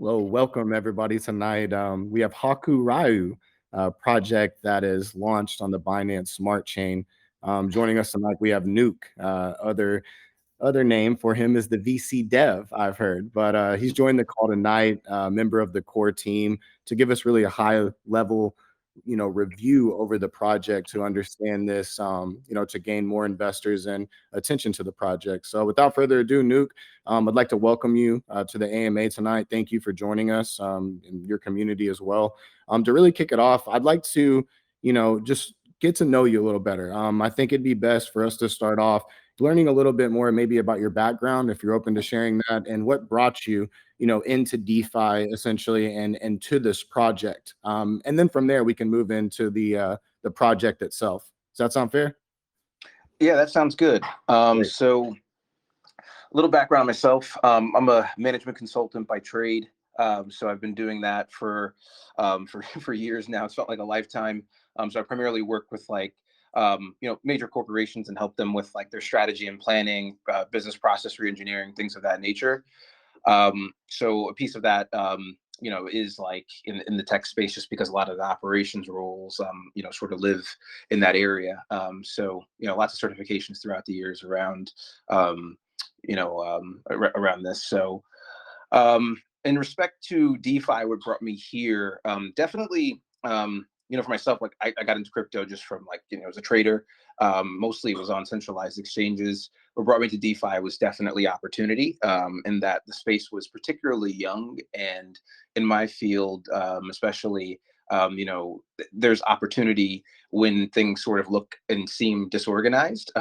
Well, welcome everybody tonight. We have Haku-Ryu, project that is launched on the Binance Smart Chain. Joining us tonight, we have Nuke. Other name for him is the VC Dev, I've heard, but he's joined the call tonight, member of the core team, to give us really a high level, review over the project to understand this, to gain more investors and attention to the project. So without further ado, Nuke, I'd like to welcome you to the AMA tonight. Thank you for joining us in your community as well. To really kick it off, I'd like to, just get to know you a little better. I think it'd be best for us to start off learning a little bit more maybe about your background, if you're open to sharing that, and what brought you, into DeFi essentially and to this project. And then from there, we can move into the project itself. Does that sound fair? Yeah, that sounds good. Great. So a little background on myself. I'm a management consultant by trade. So I've been doing that for years now. It's felt like a lifetime. So I primarily work with major corporations and help them with like their strategy and planning, business process reengineering, things of that nature. So a piece of that, is like in the tech space, just because a lot of the operations roles, sort of live in that area. So lots of certifications throughout the years around, around this. So in respect to DeFi, what brought me here, definitely, for myself, like I got into crypto just from as a trader. Mostly it was on centralized exchanges. What brought me to DeFi was definitely opportunity, in that the space was particularly young, and in my field, especially, there's opportunity when things sort of look and seem disorganized.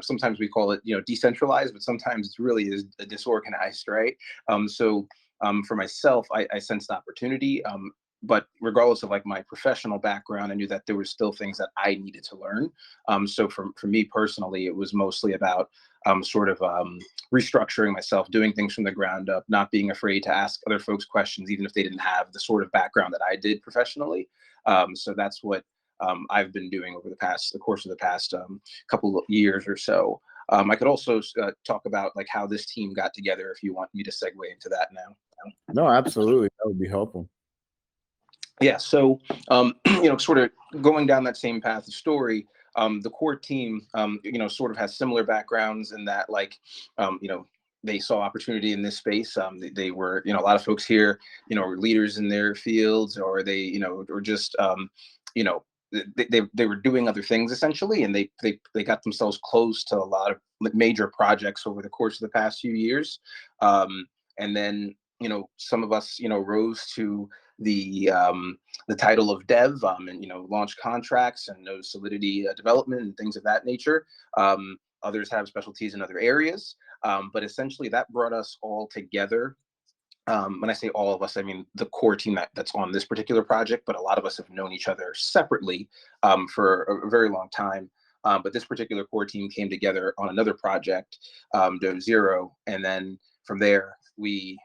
Sometimes we call it, decentralized, but sometimes it really is disorganized, right? For myself, I sensed opportunity. But regardless of like my professional background, I knew that there were still things that I needed to learn. So for me personally, it was mostly about restructuring myself, doing things from the ground up, not being afraid to ask other folks questions, even if they didn't have the sort of background that I did professionally. So that's what I've been doing over the course of the past couple of years or so. I could also talk about like how this team got together if you want me to segue into that now. No, absolutely. That would be helpful. Yeah, so sort of going down that same path of story, the core team, sort of has similar backgrounds in that, they saw opportunity in this space. They were, a lot of folks here, were leaders in their fields, or they, or just, they were doing other things essentially, and they got themselves close to a lot of major projects over the course of the past few years, and then some of us rose to the title of dev, and launch contracts and know solidity development and things of that nature. Others have specialties in other areas, but essentially that brought us all together. When I say all of us, I mean the core team that's on this particular project, but a lot of us have known each other separately for a very long time. But this particular core team came together on another project, Dome Zero, and then from there we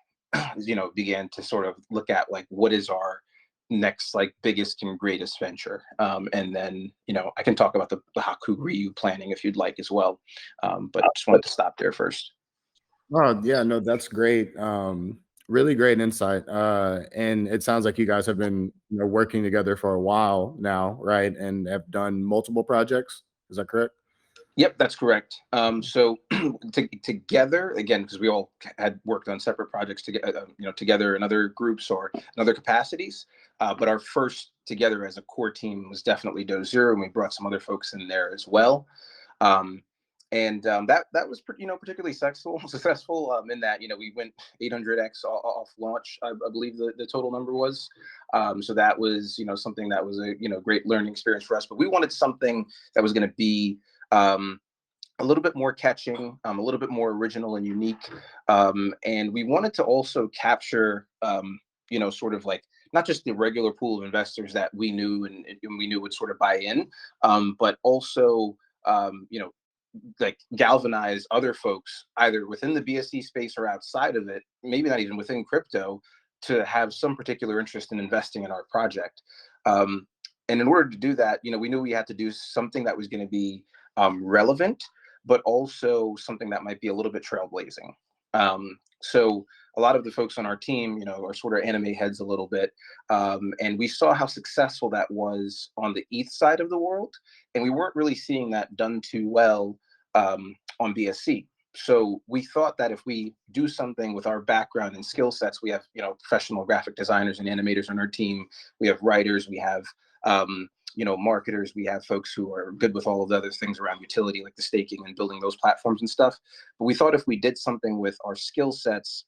began to sort of look at like what is our next like biggest and greatest venture, and then I can talk about the Haku-Ryu planning if you'd like as well, but just wanted to stop there first. Oh, yeah, no, that's great. Really great insight. And it sounds like you guys have been, working together for a while now, right? And have done multiple projects. Is that correct? Yep, that's correct. So together again, because we all had worked on separate projects together, together in other groups or in other capacities. But our first together as a core team was definitely Dose Zero, and we brought some other folks in there as well. And that was particularly successful in that we went 800x off launch. I believe the total number was. So that was something that was a great learning experience for us. But we wanted something that was going to be a little bit more catching, a little bit more original and unique, and we wanted to also capture sort of like not just the regular pool of investors that we knew and we knew would sort of buy in, but also like galvanize other folks either within the BSC space or outside of it, maybe not even within crypto, to have some particular interest in investing in our project. And in order to do that, we knew we had to do something that was going to be relevant, but also something that might be a little bit trailblazing. So a lot of the folks on our team, you know, are sort of anime heads a little bit. And we saw how successful that was on the ETH side of the world. And we weren't really seeing that done too well on BSC. So we thought that if we do something with our background and skill sets, we have, you know, professional graphic designers and animators on our team. We have writers, we have, you know, marketers, we have folks who are good with all of the other things around utility, like the staking and building those platforms and stuff. But we thought if we did something with our skill sets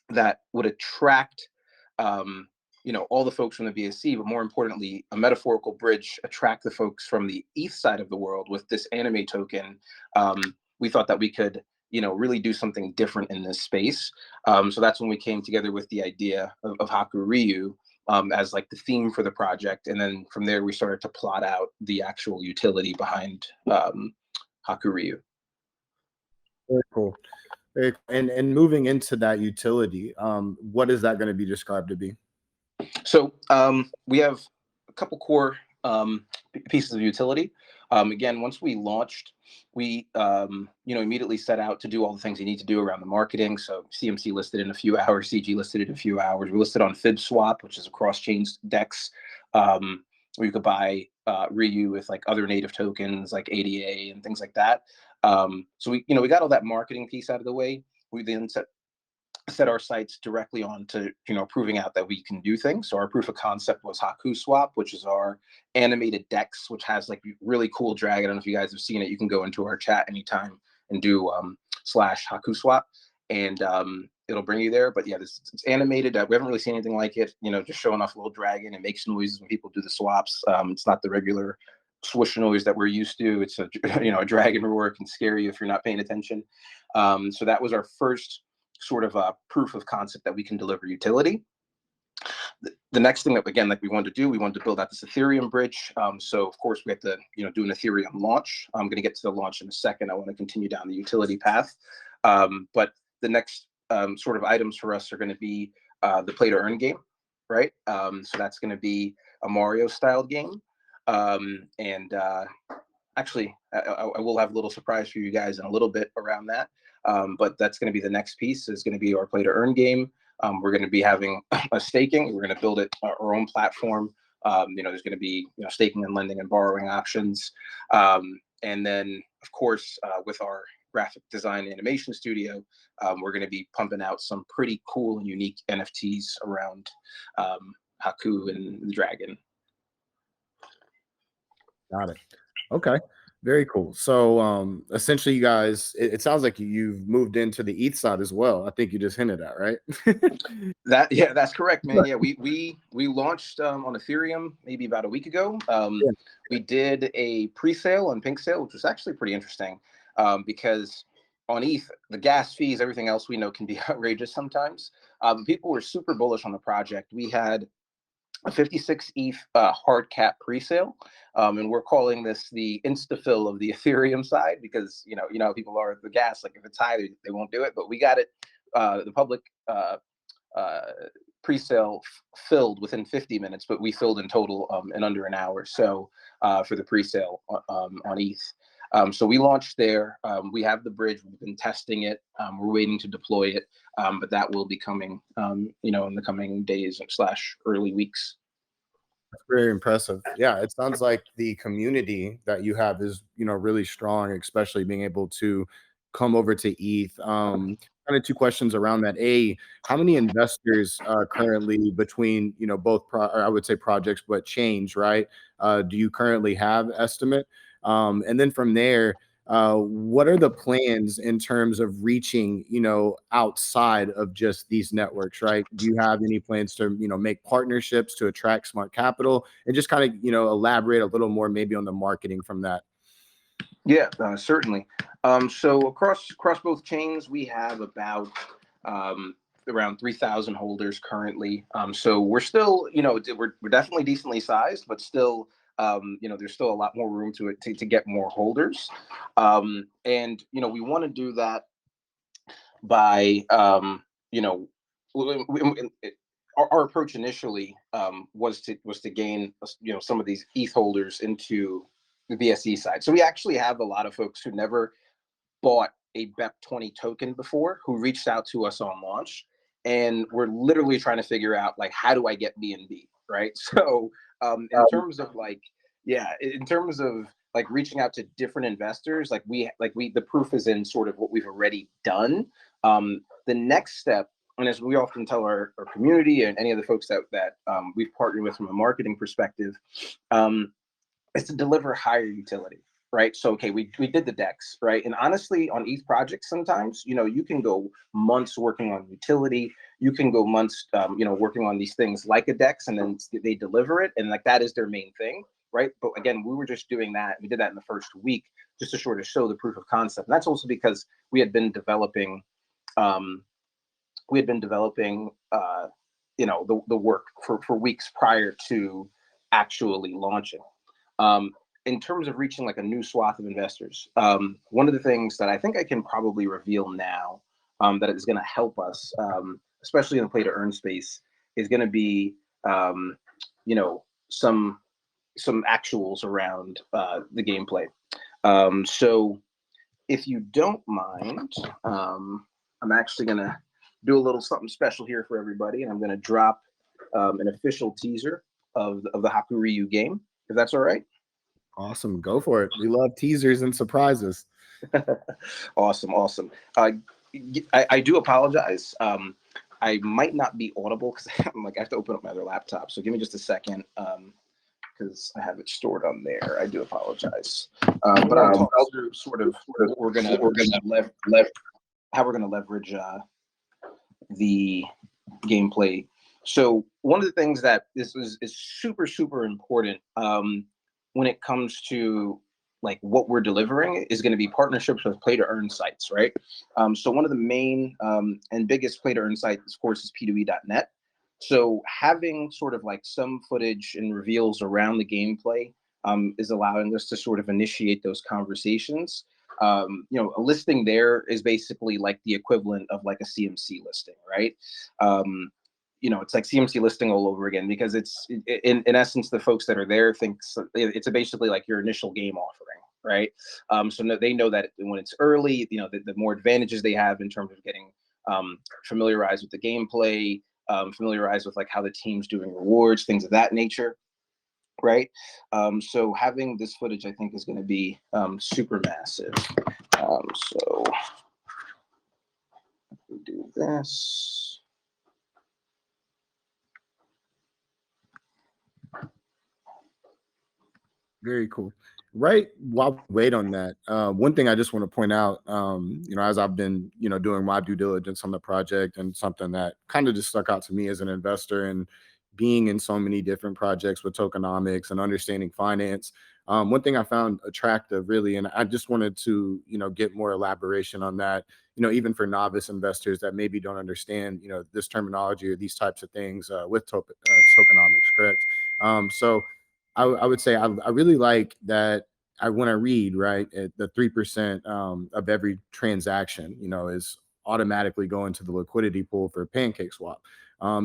that would attract, you know, all the folks from the BSC, but more importantly, a metaphorical bridge, attract the folks from the ETH side of the world with this anime token. We thought that we could, you know, really do something different in this space. So that's when we came together with the idea of Haku-Ryu as like the theme for the project. And then from there, we started to plot out the actual utility behind Haku-Ryu. Very cool. And moving into that utility, what is that going to be described to be? So we have a couple core pieces of utility. Again, once we launched, we you know, immediately set out to do all the things you need to do around the marketing. So CMC listed in a few hours, CG listed in a few hours. We listed on Fib Swap, which is a cross-chain DEX, where you could buy Ryu with like other native tokens like ADA and things like that. So we, you know, we got all that marketing piece out of the way. We then set our sights directly on to, you know, proving out that we can do things. So our proof of concept was Haku Swap, which is our animated DEX, which has like really cool drag. I don't know if you guys have seen it. You can go into our chat anytime and do slash Haku Swap, and it'll bring you there. But yeah, it's animated. We haven't really seen anything like it. You know, just showing off a little dragon. It makes noises when people do the swaps. It's not the regular swoosh noise that we're used to. It's a, you know, a dragon roar can scare you if you're not paying attention. So that was our first sort of a proof of concept that we can deliver utility. The next thing that, again, like we wanted to do, we wanted to build out this Ethereum bridge. So of course we have to, you know, do an Ethereum launch. I'm going to get to the launch in a second. I want to continue down the utility path. But the next sort of items for us are going to be the play to earn game, right? So that's going to be a Mario style game. Actually, I will have a little surprise for you guys in a little bit around that. But that's going to be the next piece, is going to be our play to earn game. We're going to be having a staking. We're going to build it our own platform. You know, there's going to be, you know, staking and lending and borrowing options. And then, of course, with our graphic design animation studio, we're going to be pumping out some pretty cool and unique NFTs around Haku and the dragon. Got it. Okay. Very cool. So essentially you guys, it sounds like you've moved into the ETH side as well. I think you just hinted at, right? Yeah, that's correct, man. Yeah, we launched on Ethereum maybe about a week ago. Yeah. We did a pre-sale on Pink Sale, which was actually pretty interesting, because on ETH, the gas fees, everything else we know can be outrageous sometimes. People were super bullish on the project. We had a 56 ETH hard cap pre-sale, and we're calling this the insta-fill of the Ethereum side, because you know how people are at the gas. Like if it's high, they won't do it. But we got it, the public pre-sale filled within 50 minutes, but we filled in total in under an hour. So for the pre-sale on ETH. So we launched there. We have the bridge. We've been testing it. We're waiting to deploy it, but that will be coming, you know, in the coming days / early weeks. That's very impressive. Yeah, it sounds like the community that you have is, you know, really strong, especially being able to come over to ETH. Kind of two questions around that. A, how many investors currently between, you know, both or I would say projects, but change, right? Do you currently have estimate? And then from there, what are the plans in terms of reaching, you know, outside of just these networks, right? Do you have any plans to, you know, make partnerships to attract smart capital, and just kind of, you know, elaborate a little more maybe on the marketing from that? Yeah, certainly. So across both chains, we have about around 3,000 holders currently. So we're still, you know, we're definitely decently sized, but still, you know, there's still a lot more room to get more holders. And you know, we want to do that by, you know, our approach initially was to gain, you know, some of these ETH holders into the BSE side. So we actually have a lot of folks who never bought a BEP20 token before who reached out to us on launch, and we're literally trying to figure out like, how do I get BNB, right? So in terms of like, yeah, in terms of like reaching out to different investors, the proof is in sort of what we've already done. The next step, and as we often tell our community and any of the folks that we've partnered with from a marketing perspective, is to deliver higher utility, right? So, okay, we did the DEX, right? And honestly, on ETH projects, sometimes, you can go months working on utility. You can go months, working on these things like a DEX, and then they deliver it. And like, that is their main thing, right? But again, we were just doing that. We did that in the first week just to sort of show the proof of concept. And that's also because we had been developing, the work for weeks prior to actually launching. In terms of reaching like a new swath of investors, one of the things that I think I can probably reveal now that is going to help us, especially in the play to earn space, is going to be some actuals around the gameplay. So if you don't mind, I'm actually going to do a little something special here for everybody, and I'm going to drop an official teaser of the Haku-Ryu game, if that's all right. Awesome. Go for it. We love teasers and surprises. Awesome. I do apologize. I might not be audible because I have to open up my other laptop. So give me just a second because I have it stored on there. I do apologize. But I'll talk through sort of what we're gonna how we're gonna leverage the gameplay. So one of the things that this is super important when it comes to like what we're delivering is going to be partnerships with play to earn sites, right? So one of the main and biggest play to earn sites, of course, is P2E.net. So having sort of like some footage and reveals around the gameplay is allowing us to sort of initiate those conversations. A listing there is basically like the equivalent of like a CMC listing, right? It's like CMC listing all over again, because it's in essence, the folks that are there thinks it's basically like your initial game offering, right? So they know that when it's early, the more advantages they have in terms of getting familiarized with the gameplay, familiarized with like how the team's doing rewards, things of that nature, right? So having this footage, I think, is going to be super massive. So we do this. Very cool. Right while we wait on that, one thing I just want to point out, as I've been, doing my due diligence on the project, and something that kind of just stuck out to me as an investor and being in so many different projects with tokenomics and understanding finance. One thing I found attractive, really, and I just wanted to, get more elaboration on that, even for novice investors that maybe don't understand, this terminology or these types of things with tokenomics, correct? So I would say I really like that. When I read, right, the 3% of every transaction, is automatically going to the liquidity pool for Pancake Swap.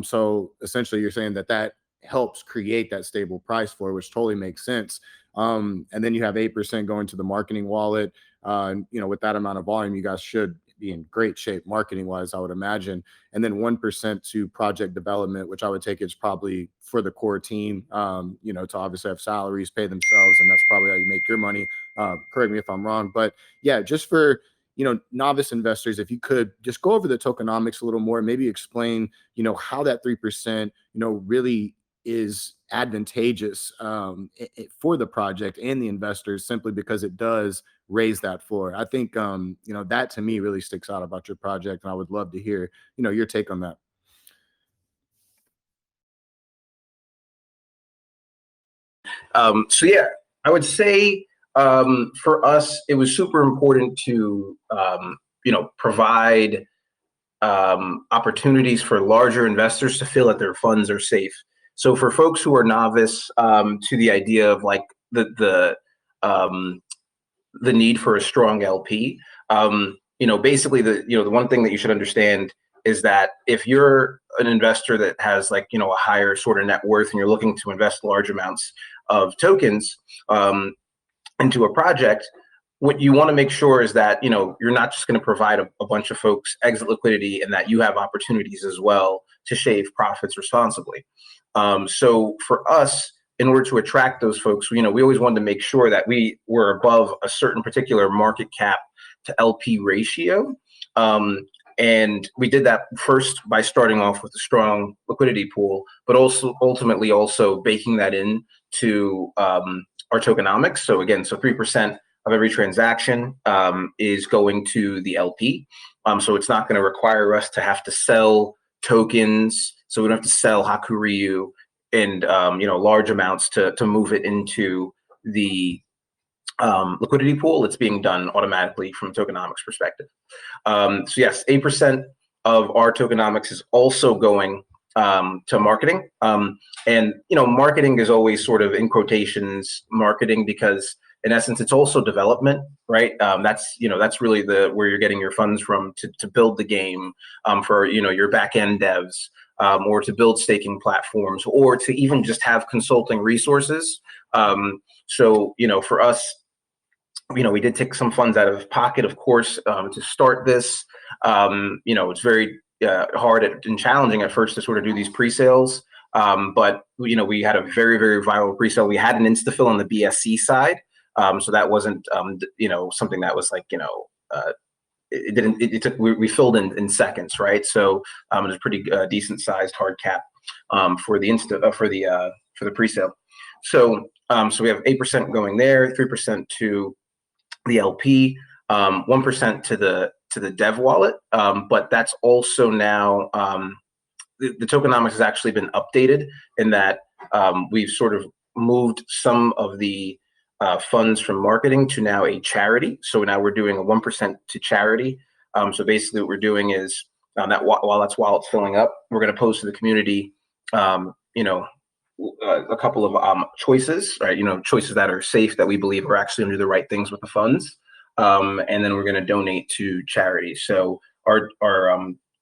So essentially, you're saying that helps create that stable price floor, which totally makes sense. And then you have 8% going to the marketing wallet. With that amount of volume, you guys should be in great shape marketing wise, I would imagine. And then 1% to project development, which I would take is probably for the core team, to obviously have salaries, pay themselves, and that's probably how you make your money. Correct me if I'm wrong, but yeah, just for novice investors, if you could just go over the tokenomics a little more, maybe explain how that 3% really is advantageous for the project and the investors, simply because it does raise that floor. I think that to me really sticks out about your project, and I would love to hear your take on that. So yeah, I would say for us, it was super important to provide opportunities for larger investors to feel that their funds are safe. So for folks who are novice to the idea of like the need for a strong LP, basically the one thing that you should understand is that if you're an investor that has like a higher sort of net worth and you're looking to invest large amounts of tokens into a project, what you want to make sure is that, you're not just going to provide a bunch of folks exit liquidity, and that you have opportunities as well to shave profits responsibly. So for us, in order to attract those folks, we always wanted to make sure that we were above a certain particular market cap to LP ratio. And we did that first by starting off with a strong liquidity pool, but also ultimately also baking that in to our tokenomics. So again, 3% of every transaction is going to the LP. So it's not going to require us to have to sell tokens. So we don't have to sell Haku-Ryu and large amounts to move it into the liquidity pool. It's being done automatically from a tokenomics perspective. So yes, 8% of our tokenomics is also going to marketing. And marketing is always sort of in quotations marketing, because in essence it's also development, right? That's really where you're getting your funds from to build the game, for your back end devs, or to build staking platforms, or to even just have consulting resources. So for us, we did take some funds out of pocket, of course, to start this. It's very hard and challenging at first to sort of do these pre-sales. But we had a very, very viral pre-sale. We had an insta-fill on the BSC side. So that wasn't, something that was like, we filled in seconds, right? So it was a pretty decent sized hard cap for the pre-sale. So we have 8% going there, 3% to the LP, 1% to the dev wallet, but that's also now the tokenomics has actually been updated in that we've sort of moved some of the funds from marketing to now a charity. So now we're doing a 1% to charity. So basically, what we're doing is that while it's filling up, we're going to post to the community, a couple of choices, right? Choices that are safe, that we believe are actually going to do the right things with the funds, and then we're going to donate to charity. So our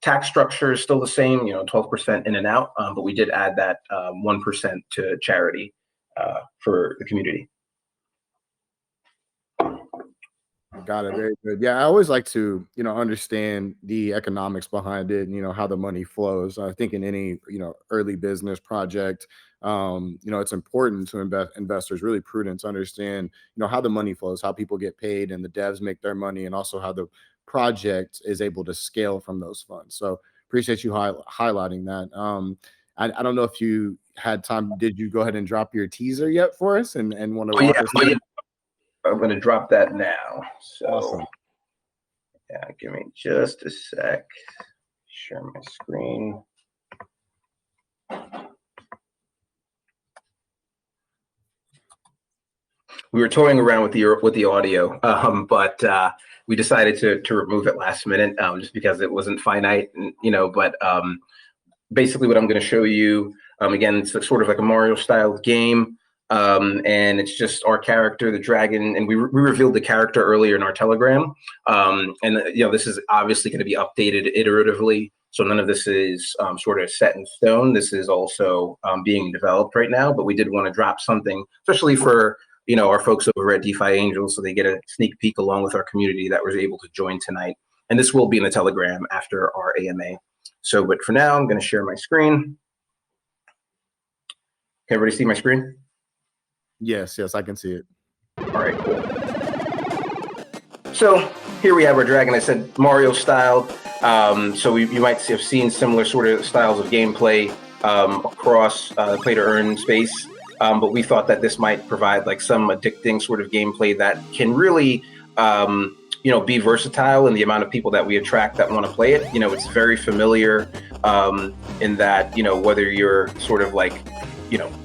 tax structure is still the same, 12% in and out, but we did add that 1% to charity for the community. Got it. Very good. Yeah, I always like to, understand the economics behind it and, how the money flows. I think in any, early business project, it's important to investors, really prudent to understand, how the money flows, how people get paid and the devs make their money, and also how the project is able to scale from those funds. So appreciate you highlighting that. I don't know if you had time. Did you go ahead and drop your teaser yet for us and want to walk us through? I'm going to drop that now. So, awesome. Yeah, give me just a sec. Share my screen. We were toying around with the audio, but we decided to remove it last minute, just because it wasn't finite, But basically, what I'm going to show you, again, it's sort of like a Mario style game. And it's just our character, the dragon, and we revealed the character earlier in our Telegram. And this is obviously going to be updated iteratively, so none of this is sort of set in stone. This is also being developed right now, but we did want to drop something, especially for our folks over at DeFi Angels, so they get a sneak peek along with our community that was able to join tonight. And this will be in the Telegram after our AMA. So, but for now, I'm going to share my screen. Can everybody see my screen? Yes, I can see it. All right, cool. So here we have our dragon. I said Mario style. So you might have seen similar sort of styles of gameplay across the play to earn space. But we thought that this might provide like some addicting sort of gameplay that can really, be versatile in the amount of people that we attract that want to play it. It's very familiar in that, whether you're sort of like,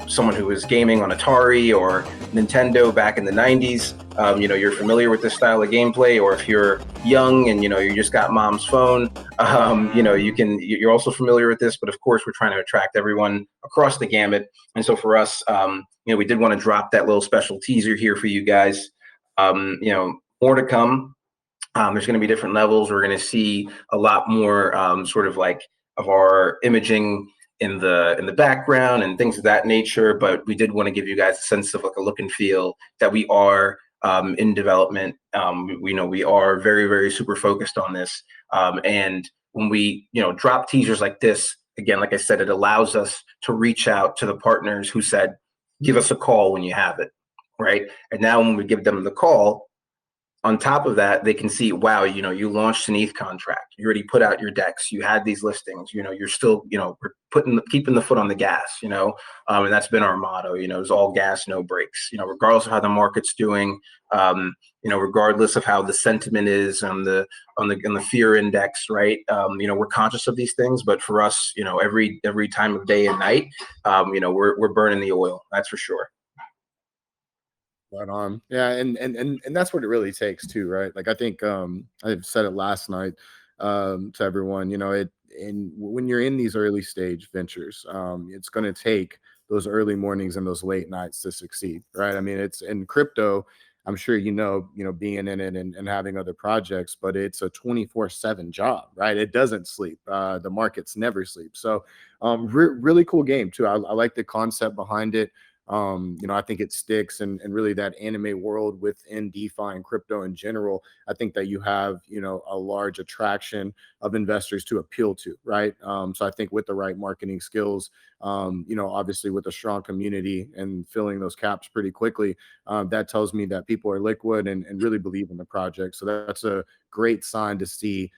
someone who was gaming on Atari or Nintendo back in the 90s, you're familiar with this style of gameplay, or if you're young and, you just got mom's phone, you're also familiar with this, but of course we're trying to attract everyone across the gamut. And so for us, we did want to drop that little special teaser here for you guys. More to come. There's going to be different levels. We're going to see a lot more sort of like of our imaging in the background and things of that nature, but we did want to give you guys a sense of like a look and feel that we are in development. We know we are very, very super focused on this. And when we, drop teasers like this, again, like I said, it allows us to reach out to the partners who said, give us a call when you have it, right? And now when we give them the call, on top of that, they can see, wow, you launched an ETH contract. You already put out your decks. You had these listings. You're still, we're keeping the foot on the gas. And that's been our motto. It's all gas, no brakes. Regardless of how the market's doing. Regardless of how the sentiment is on the fear index, right? We're conscious of these things, but for us, every time of day and night, we're burning the oil. That's for sure. Right on. Yeah, and that's what it really takes too, right? Like I think I've said it last night to everyone, when you're in these early stage ventures, it's going to take those early mornings and those late nights to succeed, right? I mean, it's in crypto, I'm sure being in it and having other projects, but it's a 24/7 job, right? It doesn't sleep. The markets never sleep. So really cool game too. I like the concept behind it. I think it sticks, and really that anime world within DeFi and crypto in general, I think that you have, a large attraction of investors to appeal to, right? So I think with the right marketing skills, obviously with a strong community and filling those caps pretty quickly, that tells me that people are liquid and really believe in the project. So that's a great sign to see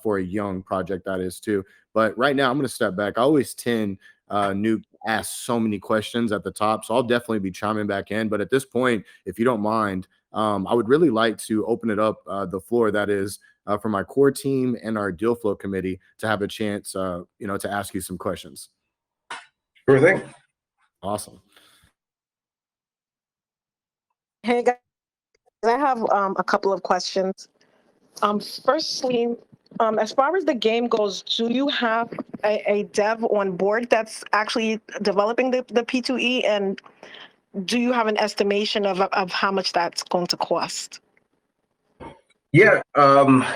for a young project that is too. But right now I'm going to step back. I always tend Nuke asked so many questions at the top, so I'll definitely be chiming back in. But at this point, if you don't mind, I would really like to open it up the floor, that is, for my core team and our deal flow committee to have a chance, to ask you some questions. Sure thing. Awesome. Hey guys, I have a couple of questions. Firstly, as far as the game goes, do you have a dev on board that's actually developing the P2E, and do you have an estimation of how much that's going to cost? Yeah.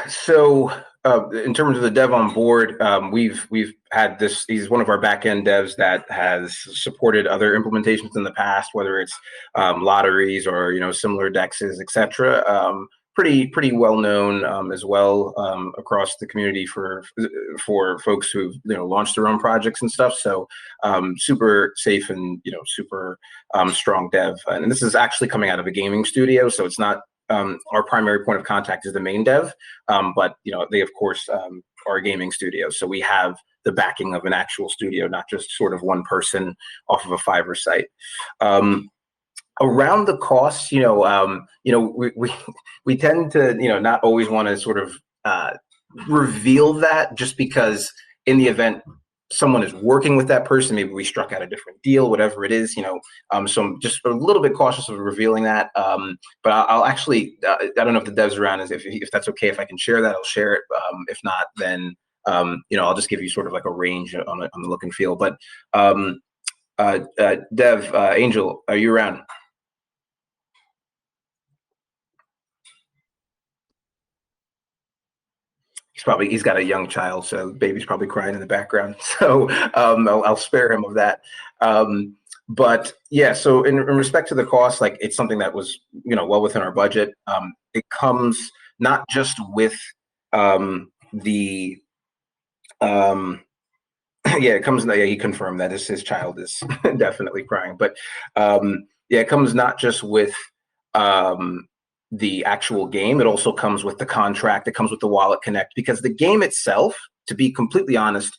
So in terms of the dev on board, we've had this. He's one of our back end devs that has supported other implementations in the past, whether it's lotteries or similar dexes, etc. Pretty well known as well across the community for folks who've launched their own projects and stuff. So super safe and super strong dev. And this is actually coming out of a gaming studio, so it's not. Our primary point of contact is the main dev, but they of course are a gaming studio, so we have the backing of an actual studio, not just sort of one person off of a Fiverr site. Around the costs, we tend to not always want to sort of reveal that, just because in the event someone is working with that person, maybe we struck out a different deal, whatever it is, so I'm just a little bit cautious of revealing that. But I'll actually, I don't know if the devs around is, if that's okay, if I can share that, I'll share it. If not, then, I'll just give you sort of like a range on the look and feel. But Dev, Angel, are you around? He's got a young child, so baby's probably crying in the background. So I'll spare him of that. But yeah, so in respect to the cost, like it's something that was well within our budget. It comes not just with the yeah, it comes. Yeah, he confirmed that his child is definitely crying. But yeah, it comes not just with the actual game. It also comes with the contract. It comes with the wallet connect, because the game itself, to be completely honest,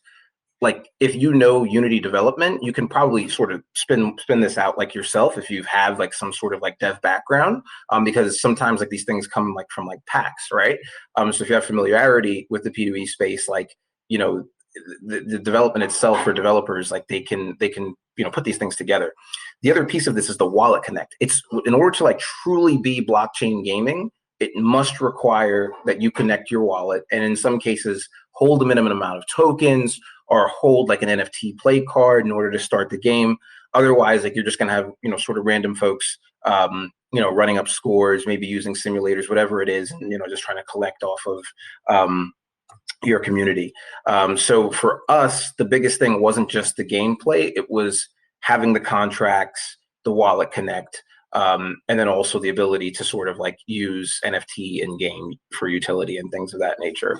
like if Unity development, you can probably sort of spin this out like yourself if you have like some sort of like dev background, because sometimes like these things come like from like packs, right? So if you have familiarity with the P2E space, like the development itself for developers, like they can put these things together. The other piece of this is the wallet connect. It's in order to like truly be blockchain gaming, it must require that you connect your wallet, and in some cases hold a minimum amount of tokens or hold like an NFT play card in order to start the game. Otherwise, like you're just gonna have sort of random folks running up scores, maybe using simulators, whatever it is, and just trying to collect off of your community. So for us, the biggest thing wasn't just the gameplay, it was having the contracts, the wallet connect, And then also the ability to sort of like use NFT in game for utility and things of that nature.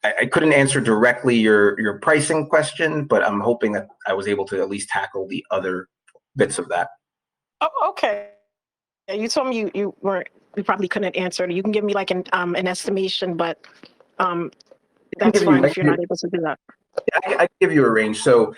I couldn't answer directly your pricing question, but I'm hoping that I was able to at least tackle the other bits of that. Oh, okay. You told me you probably couldn't answer it. You can give me like an estimation, but that's fine if you're not able to do that. I can give you a range. So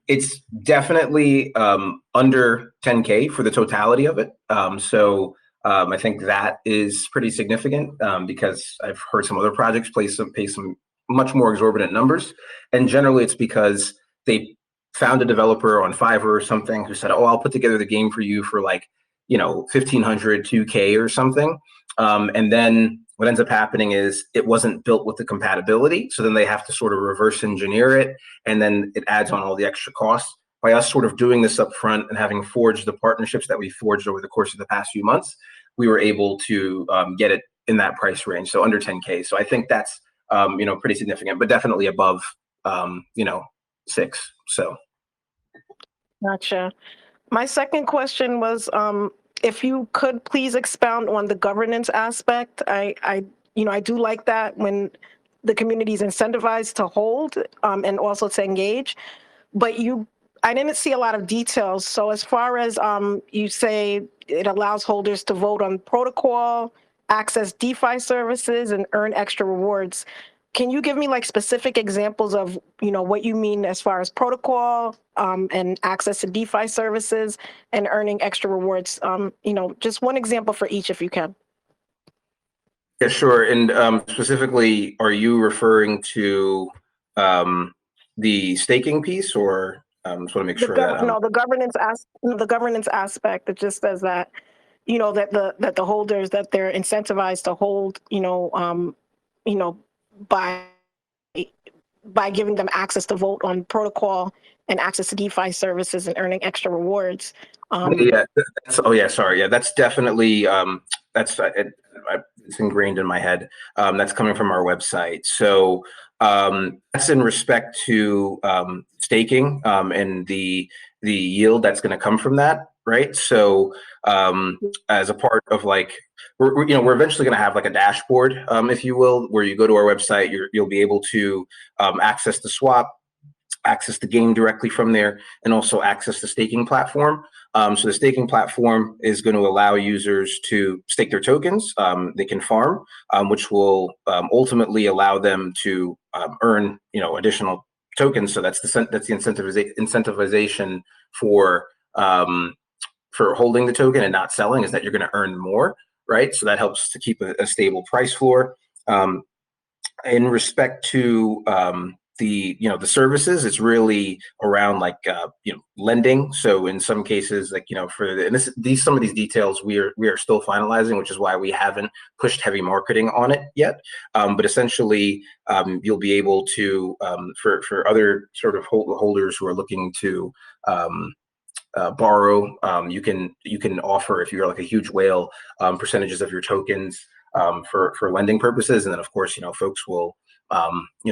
it's definitely under 10K for the totality of it. I think that is pretty significant because I've heard some other projects pay some much more exorbitant numbers. And generally it's because they found a developer on Fiverr or something who said, oh, I'll put together the game for you for like, 1,500, 2K or something. And then what ends up happening is it wasn't built with the compatibility. So then they have to sort of reverse engineer it. And then it adds on all the extra costs. By us sort of doing this up front and having forged the partnerships that we forged over the course of the past few months, we were able to get it in that price range. So under 10K. So I think that's, pretty significant, but definitely above, 6. So. Gotcha. My second question was, if you could please expound on the governance aspect. I do like that when the community is incentivized to hold and also to engage, but I didn't see a lot of details. So as far as you say it allows holders to vote on protocol, access DeFi services, and earn extra rewards. Can you give me like specific examples of, what you mean as far as protocol and access to DeFi services and earning extra rewards? Just one example for each if you can. Yeah, sure. And specifically, are you referring to the staking piece, or just want to make sure that the governance aspect. It just says that, that the holders, that they're incentivized to hold, by giving them access to vote on protocol and access to DeFi services and earning extra rewards. Sorry. Yeah, that's definitely it's ingrained in my head. That's coming from our website. So that's in respect to staking and the yield that's going to come from that, right? So as a part of like, we're eventually going to have like a dashboard, if you will, where you go to our website, you'll be able to access the swap, access the game directly from there, and also access the staking platform. So the staking platform is going to allow users to stake their tokens. They can farm, which will ultimately allow them to earn, additional tokens. So that's the incentivization for holding the token and not selling, is that you're going to earn more, right? So that helps to keep a stable price floor. In respect to the services, it's really around like lending. So in some cases, like some of these details we are still finalizing, which is why we haven't pushed heavy marketing on it yet. But essentially, you'll be able to for other sort of holders who are looking to borrow, you can offer, if you're like a huge whale, percentages of your tokens for lending purposes, and then of course folks will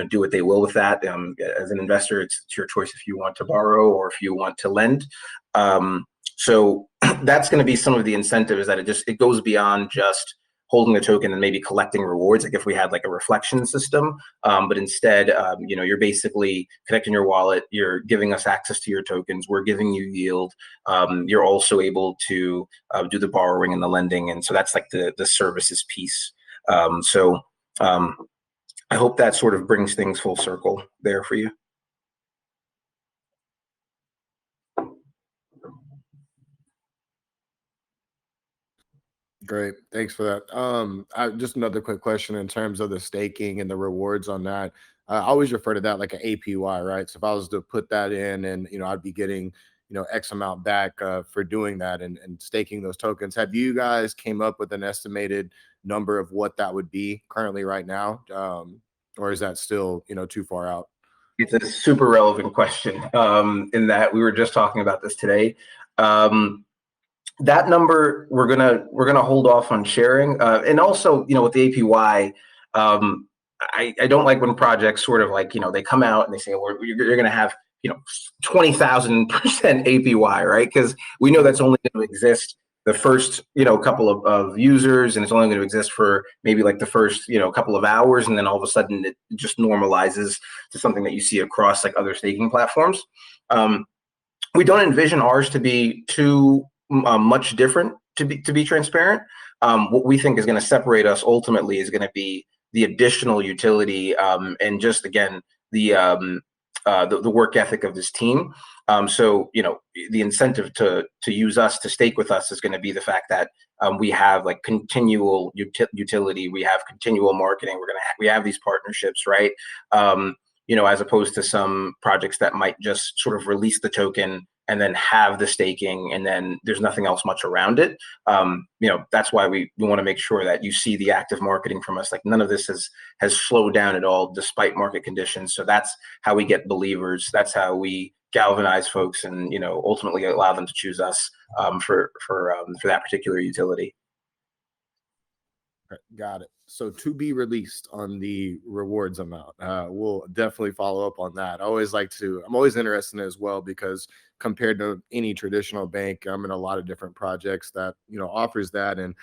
do what they will with that. As an investor, it's your choice if you want to borrow or if you want to lend. So that's going to be some of the incentives, that it goes beyond just holding the token and maybe collecting rewards, like if we had like a reflection system, but instead you're basically connecting your wallet, you're giving us access to your tokens, we're giving you yield, you're also able to do the borrowing and the lending, and so that's like the services piece. I hope that sort of brings things full circle there for you. Great, thanks for that. Just another quick question in terms of the staking and the rewards on that. I always refer to that like an APY, right? So if I was to put that in, and I'd be getting X amount back for doing that and staking those tokens. Have you guys came up with an estimated number of what that would be currently right now, or is that still too far out? It's a super relevant question. In that we were just talking about this today. That number we're gonna hold off on sharing, and also with the APY, I don't like when projects sort of like they come out and they say, well, you're gonna have 20,000% APY, right? Because we know that's only going to exist the first, couple of users, and it's only going to exist for maybe like the first, couple of hours, and then all of a sudden it just normalizes to something that you see across like other staking platforms. We don't envision ours to be too much different, to be transparent. What we think is going to separate us ultimately is going to be the additional utility, and just again the work ethic of this team. So the incentive to use us, to stake with us, is going to be the fact that we have like continual utility, we have continual marketing, we have these partnerships, right? As opposed to some projects that might just sort of release the token and then have the staking, and then there's nothing else much around it. That's why we want to make sure that you see the active marketing from us. Like none of this has slowed down at all despite market conditions. So that's how we get believers. That's how we galvanize folks, and ultimately allow them to choose us for that particular utility. Got it. So to be released on the rewards amount. We'll definitely follow up on that. I'm always interested in it as well, because compared to any traditional bank, I'm in a lot of different projects that, offers that. And,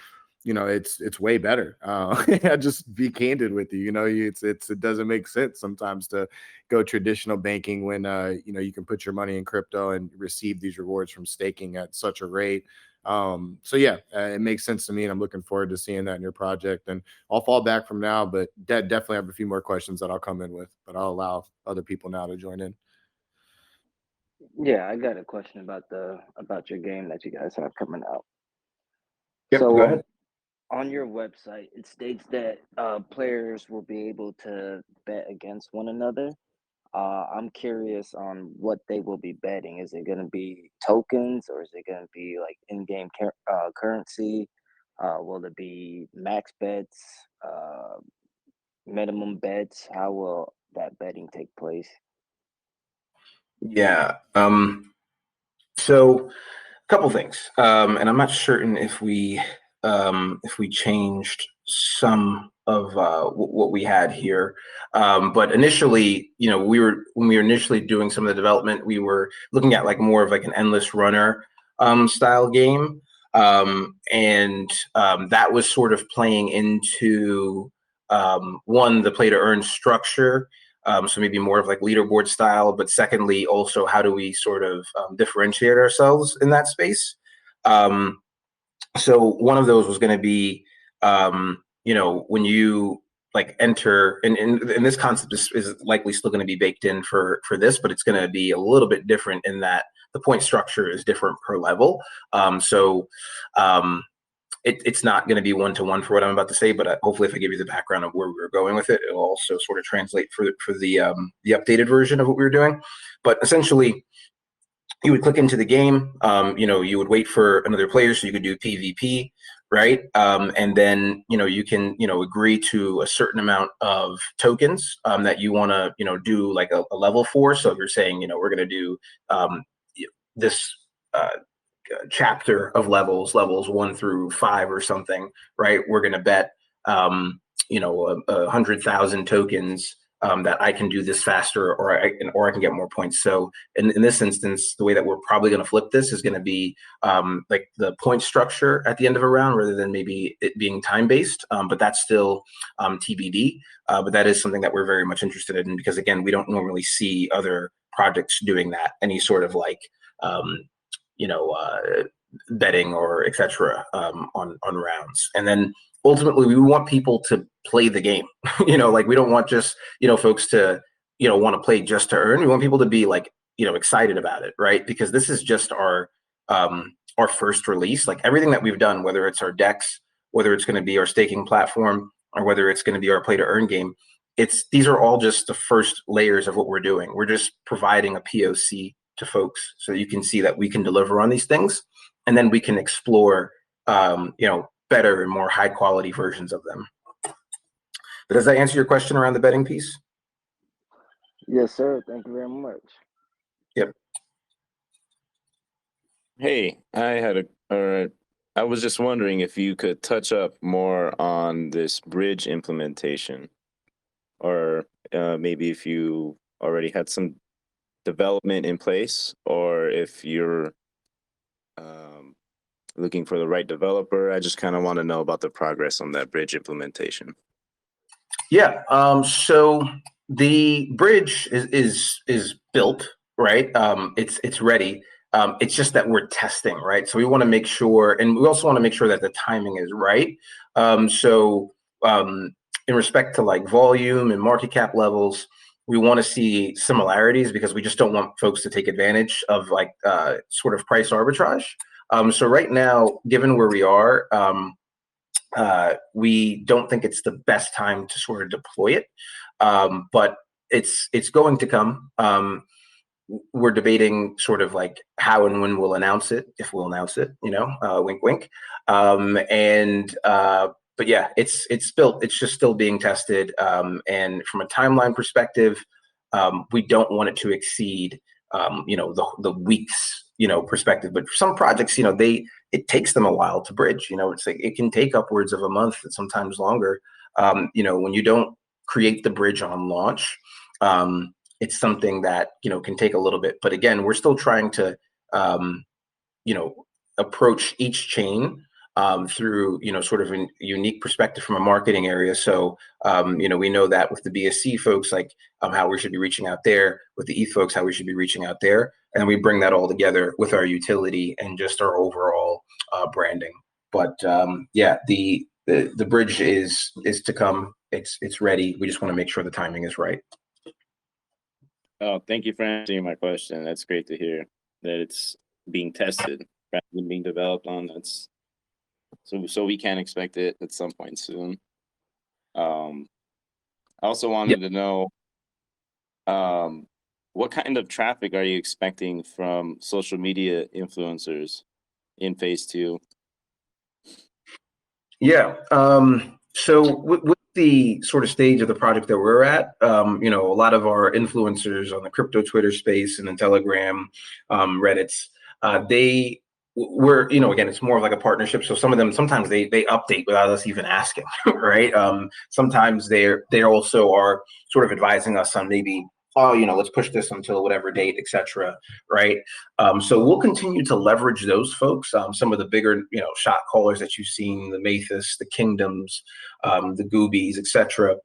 it's way better. I just be candid with you, it doesn't make sense sometimes to go traditional banking when, you can put your money in crypto and receive these rewards from staking at such a rate. So yeah, it makes sense to me, and I'm looking forward to seeing that in your project. And I'll fall back from now, but definitely have a few more questions that I'll come in with, but I'll allow other people now to join in. Yeah, I got a question about your game that you guys have coming out. Yep, So go ahead. on your website, it states that players will be able to bet against one another. I'm curious on what they will be betting. Is it going to be tokens, or is it going to be like in-game currency? Will it be max bets, minimum bets? How will that betting take place? Yeah. So a couple things, and I'm not certain if we changed some of what we had here, but initially, when we were initially doing some of the development, we were looking at like more of like an endless runner style game, and that was sort of playing into one, the play to earn structure. So maybe more of like leaderboard style, but secondly, also how do we sort of differentiate ourselves in that space? So one of those was going to be, when you like enter, and this concept is likely still going to be baked in for this, but it's going to be a little bit different in that the point structure is different per level. It's not going to be one-to-one for what I'm about to say, but hopefully if I give you the background of where we were going with it, it'll also sort of translate for the updated version of what we were doing. But essentially, you would click into the game, you would wait for another player so you could do PvP, right? And then, you can, agree to a certain amount of tokens that you want to, do like a level for. So if you're saying, we're going to do this chapter of levels 1 through 5 or something, right? We're going to bet, 100,000 tokens that I can do this faster, or I can get more points. So in this instance, the way that we're probably going to flip this is going to be like the point structure at the end of a round, rather than maybe it being time based. But that's still TBD. But that is something that we're very much interested in, because again, we don't normally see other projects doing that. Any sort of like betting or etc. on rounds. And then ultimately we want people to play the game. Like we don't want just folks to want to play just to earn. We want people to be like excited about it, right? Because this is just our first release. Like everything that we've done, whether it's our DEX, whether it's going to be our staking platform, or whether it's going to be our play to earn game, these are all just the first layers of what we're doing. We're just providing a POC to folks so you can see that we can deliver on these things, and then we can explore better and more high quality versions of them. But does that answer your question around the betting piece? Yes, sir. Thank you very much. Yep. Hey, I was just wondering if you could touch up more on this bridge implementation, or maybe if you already had some development in place, or if you're looking for the right developer. I just kind of want to know about the progress on that bridge implementation. Yeah. So the bridge is built, right? It's ready. It's just that we're testing, right? So we want to make sure, and we also want to make sure that the timing is right. In respect to like volume and market cap levels, we want to see similarities because we just don't want folks to take advantage of like sort of price arbitrage. So right now, given where we are, we don't think it's the best time to sort of deploy it, but it's going to come. We're debating sort of like how and when we'll announce it, if we'll announce it, wink, wink. But yeah, it's built. It's just still being tested. And from a timeline perspective, we don't want it to exceed, the weeks, perspective. But for some projects, it takes them a while to bridge. It's like it can take upwards of a month and sometimes longer. When you don't create the bridge on launch, it's something that can take a little bit. But again, we're still trying to approach each chain through sort of a unique perspective from a marketing area. So we know that with the BSC folks, like how we should be reaching out there, with the ETH folks, how we should be reaching out there, and we bring that all together with our utility and just our overall branding. But yeah, the bridge is to come. It's ready. We just want to make sure the timing is right. Oh, thank you for answering my question. That's great to hear that it's being tested rather than being developed on. That's so we can expect it at some point soon. I also wanted to know what kind of traffic are you expecting from social media influencers in phase 2? Yeah. So with the sort of stage of the project that we're at, a lot of our influencers on the crypto Twitter space and then Telegram, Reddits, again, it's more of like a partnership. So some of them, sometimes they update without us even asking, right? Sometimes they also are sort of advising us on maybe, let's push this until whatever date, etc. Right? So we'll continue to leverage those folks. Some of the bigger, shot callers that you've seen, the Mathis, the Kingdoms, the Goobies, etc.,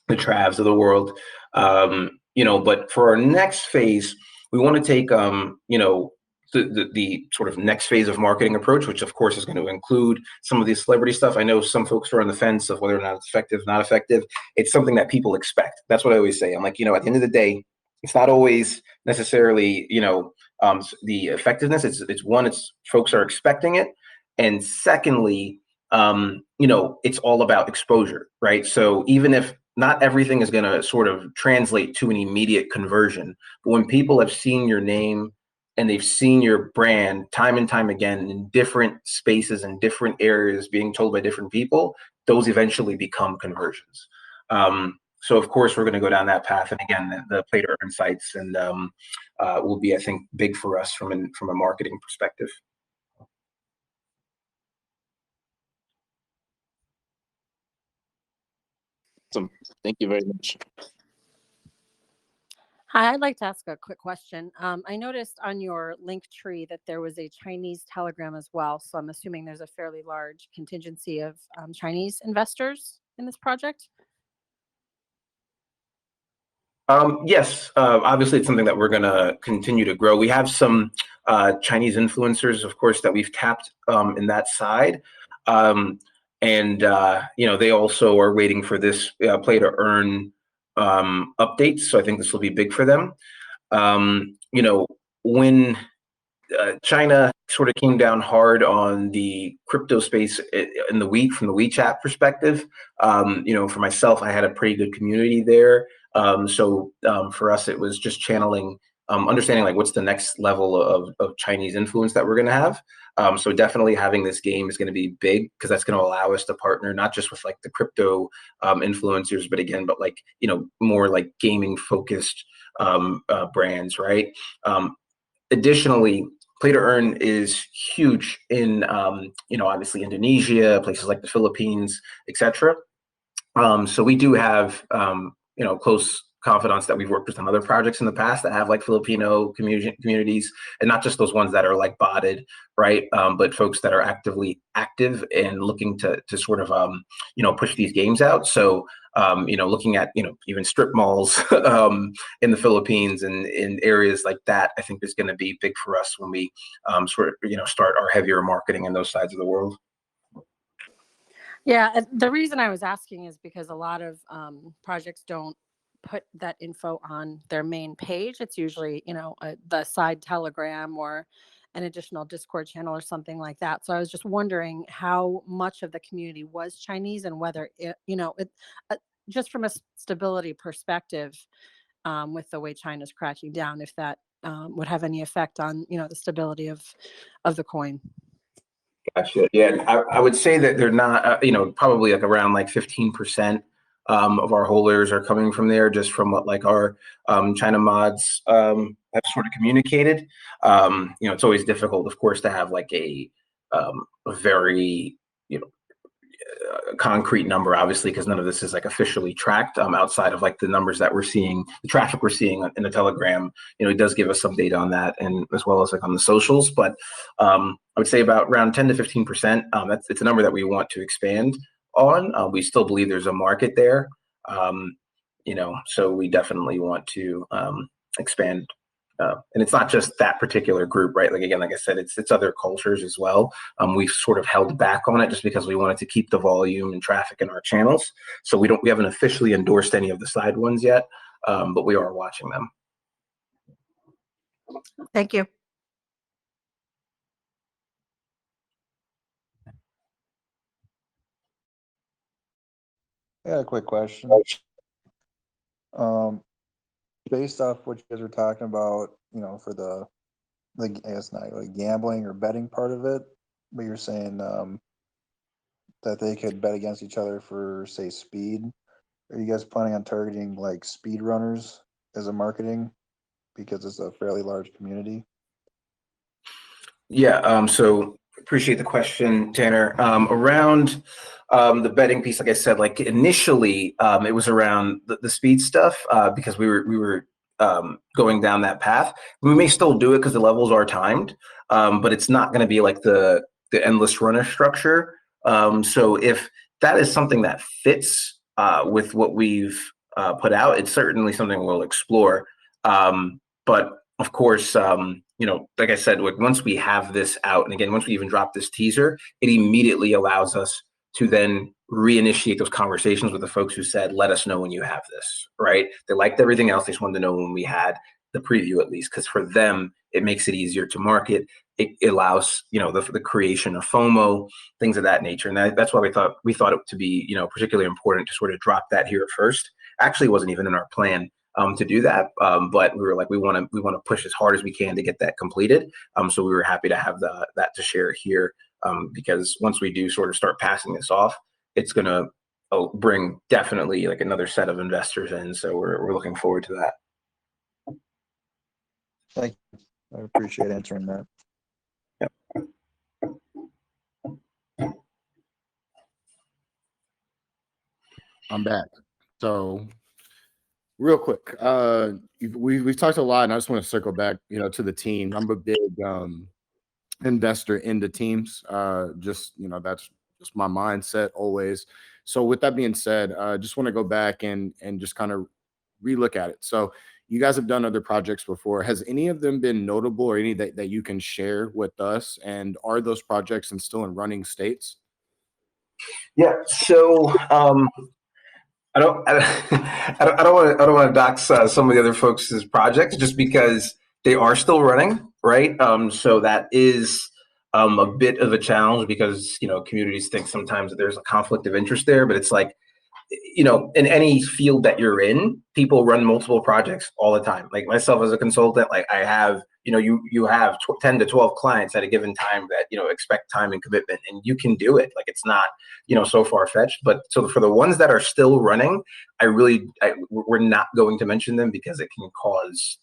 the Travs of the world. But for our next phase, we want to take, the sort of next phase of marketing approach, which of course is going to include some of the celebrity stuff. I know some folks are on the fence of whether or not it's effective, not effective. It's something that people expect. That's what I always say. I'm like, at the end of the day, it's not always necessarily, the effectiveness. It's one, it's folks are expecting it. And secondly, it's all about exposure, right? So even if not everything is going to sort of translate to an immediate conversion, but when people have seen your name and they've seen your brand time and time again in different spaces and different areas being told by different people, those eventually become conversions. So of course we're going to go down that path, and again, the play to earn sites and will be, I think, big for us from a marketing perspective. Awesome. Thank you very much. Hi, I'd like to ask a quick question. I noticed on your link tree that there was a Chinese Telegram as well. So I'm assuming there's a fairly large contingency of Chinese investors in this project. Yes, obviously it's something that we're going to continue to grow. We have some Chinese influencers, of course, that we've tapped in that side. They also are waiting for this play to earn updates. So I think this will be big for them. When China sort of came down hard on the crypto space from the WeChat perspective, for myself, I had a pretty good community there. For us, it was just channeling, understanding like what's the next level of Chinese influence that we're going to have. So definitely having this game is going to be big because that's going to allow us to partner not just with like the crypto influencers, but like, more like gaming focused brands, right? Additionally, play to earn is huge in, obviously Indonesia, places like the Philippines, etc. So we do have, close confidants that we've worked with on other projects in the past that have like Filipino communities, and not just those ones that are like botted, right? But folks that are actively active and looking to sort of push these games out. So looking at even strip malls in the Philippines and in areas like that, I think is going to be big for us when we start our heavier marketing in those sides of the world. Yeah, the reason I was asking is because a lot of projects don't put that info on their main page. It's usually, the side Telegram or an additional Discord channel or something like that. So I was just wondering how much of the community was Chinese and whether just from a stability perspective, with the way China's cracking down, if that would have any effect on, the stability of the coin. Gotcha. Yeah, I would say that they're not, probably like around like 15% of our holders are coming from there, just from what like our China mods have sort of communicated. It's always difficult, of course, to have like a very, concrete number, obviously, because none of this is like officially tracked outside of like the numbers that we're seeing, the traffic we're seeing in the Telegram. It does give us some data on that, and as well as like on the socials. But I would say about around 10 to 15%. It's a number that we want to expand on. We still believe there's a market there, so we definitely want to expand. And it's not just that particular group, right? Like, again, like I said, it's other cultures as well. We've sort of held back on it just because we wanted to keep the volume and traffic in our channels. So we haven't officially endorsed any of the side ones yet, but we are watching them. Thank you. I got a quick question. Based off what you guys were talking about, for the I guess not like gambling or betting part of it, but you're saying that they could bet against each other for, say, speed. Are you guys planning on targeting like speed runners as a marketing because it's a fairly large community? Yeah. So appreciate the question, Tanner. Around the betting piece, like I said, like initially it was around the speed stuff because we were going down that path. We may still do it because the levels are timed, but it's not going to be like the endless runner structure. So if that is something that fits with what we've put out, it's certainly something we'll explore. But of course, like I said, once we have this out, and again, once we even drop this teaser, it immediately allows us to then reinitiate those conversations with the folks who said, let us know when you have this, right? They liked everything else. They just wanted to know when we had the preview, at least, because for them, it makes it easier to market. It allows, the creation of FOMO, things of that nature. And that's why we thought it to be, particularly important to sort of drop that here at first. Actually, it wasn't even in our plan to do that, but we were like, we want to push as hard as we can to get that completed. So we were happy to have that to share here, because once we do sort of start passing this off, it's going to bring definitely like another set of investors in. So we're looking forward to that. Thank you. I appreciate answering that. Yep. I'm back. So real quick, we've talked a lot, and I just want to circle back, to the team. I'm a big investor in the teams. That's just my mindset always. So with that being said, just want to go back and just kind of relook at it. So you guys have done other projects before. Has any of them been notable, or any that you can share with us? And are those projects still in running states? Yeah. So I don't want to dox some of the other folks' projects just because they are still running, right? So that is a bit of a challenge because communities think sometimes that there's a conflict of interest there, but it's like, in any field that you're in, people run multiple projects all the time. Like myself as a consultant, like I have, you have 10 to 12 clients at a given time that, expect time and commitment, and you can do it. Like it's not, so far-fetched. But so for the ones that are still running, we're not going to mention them because it can cause,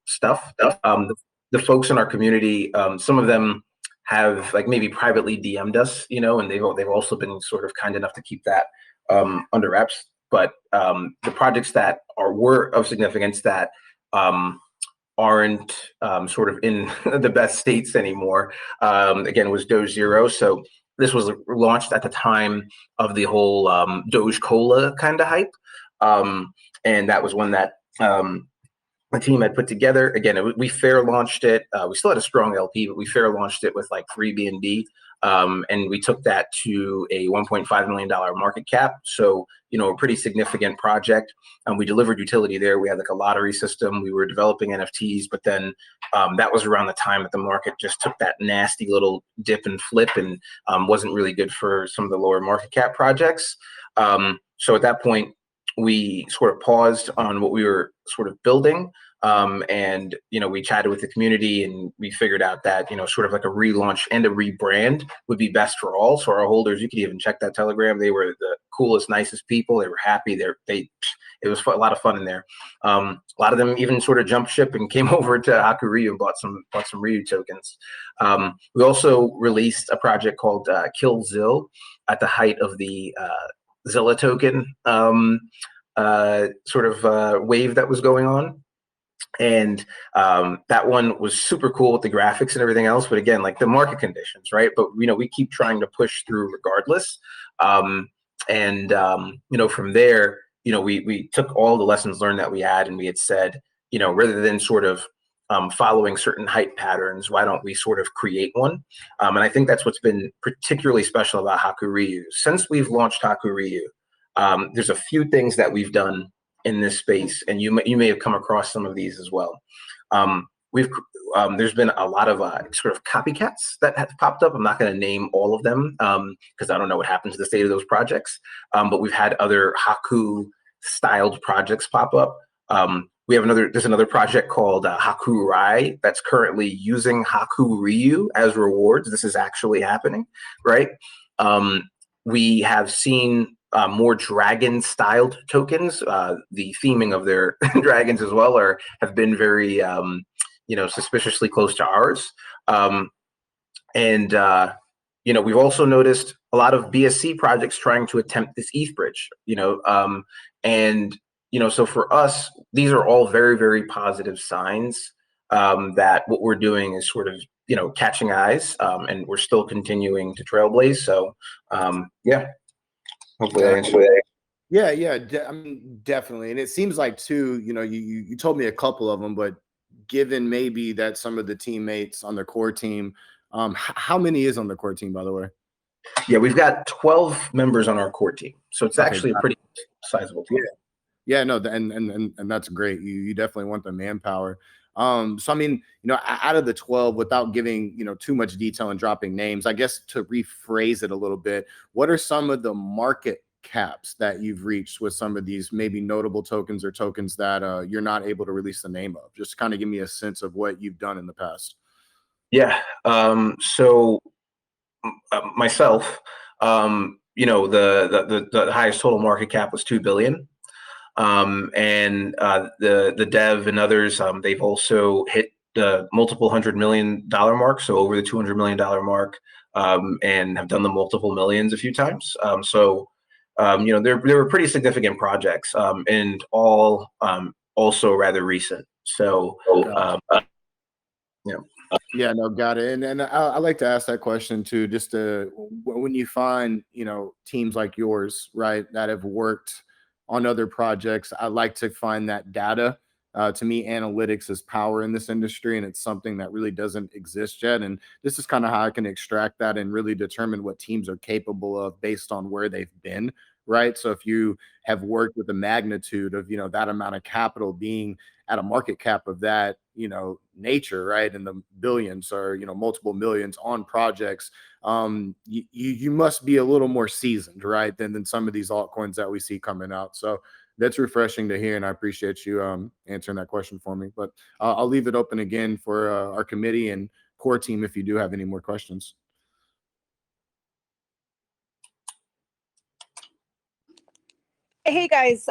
stuff. The folks in our community, some of them have like maybe privately DM'd us, and they've also been sort of kind enough to keep that under wraps. but the projects that were of significance that aren't sort of in the best states anymore, again, was Doge Zero. So this was launched at the time of the whole Doge Cola kind of hype. And that was one that the team had put together. Again, we fair launched it. We still had a strong LP, but we fair launched it with like 3 BNB. And we took that to a $1.5 million market cap. So, a pretty significant project. We delivered utility there. We had like a lottery system. We were developing NFTs, but then that was around the time that the market just took that nasty little dip and flip and wasn't really good for some of the lower market cap projects. So at that point, we sort of paused on what we were sort of building. And, we chatted with the community and we figured out that, sort of like a relaunch and a rebrand would be best for all. So our holders, you could even check that Telegram. They were the coolest, nicest people. They were happy. It was a lot of fun in there. A lot of them even sort of jumped ship and came over to Haku-Ryu and bought some Ryu tokens. We also released a project called Kill Zill at the height of the Zilla token wave that was going on. And that one was super cool with the graphics and everything else. But again, like the market conditions, right? But, we keep trying to push through regardless. From there, we took all the lessons learned that we had and we had said, rather than sort of following certain hype patterns, why don't we sort of create one? And I think that's what's been particularly special about Hakuriyu. Since we've launched Hakuriyu, there's a few things that we've done in this space, and you may have come across some of these as well. There's been a lot of sort of copycats that have popped up. I'm not going to name all of them because I don't know what happened to the state of those projects. But we've had other Haku-styled projects pop up. There's another project called Haku-Ryu that's currently using Haku-Ryu as rewards. This is actually happening, right? We have seen more dragon-styled tokens. The theming of their dragons as well have been very, suspiciously close to ours. We've also noticed a lot of BSC projects trying to attempt this ETH bridge. So for us, these are all very, very positive signs that what we're doing is sort of, catching eyes, and we're still continuing to trailblaze. So, hopefully that answers that. Yeah, I mean, definitely. And it seems like too, you told me a couple of them, but given maybe that some of the teammates on the core team, how many is on the core team, by the way? Yeah, we've got 12 members on our core team, so it's actually a pretty sizable team. Yeah, no, and that's great. You definitely want the manpower. So I mean, out of the 12, without giving too much detail and dropping names, I guess to rephrase it a little bit, what are some of the market caps that you've reached with some of these maybe notable tokens or tokens that you're not able to release the name of? Just kind of give me a sense of what you've done in the past. Yeah. So myself, the highest total market cap was 2 billion. And the dev and others, they've also hit the multiple $100 million mark, so over the $200 million mark, and have done the multiple millions a few times. There were pretty significant projects, and all also rather recent. So, Yeah, no, got it. And I like to ask that question too, just when you find, teams like yours, right, that have worked on other projects, I like to find that data. To me, analytics is power in this industry, and it's something that really doesn't exist yet. And this is kind of how I can extract that and really determine what teams are capable of based on where they've been, right? So if you have worked with the magnitude of, that amount of capital being at a market cap of that, nature, right, in the billions or, multiple millions on projects, you must be a little more seasoned, right, than some of these altcoins that we see coming out. So that's refreshing to hear, and I appreciate you answering that question for me. But I'll leave it open again for our committee and core team if you do have any more questions. Hey guys,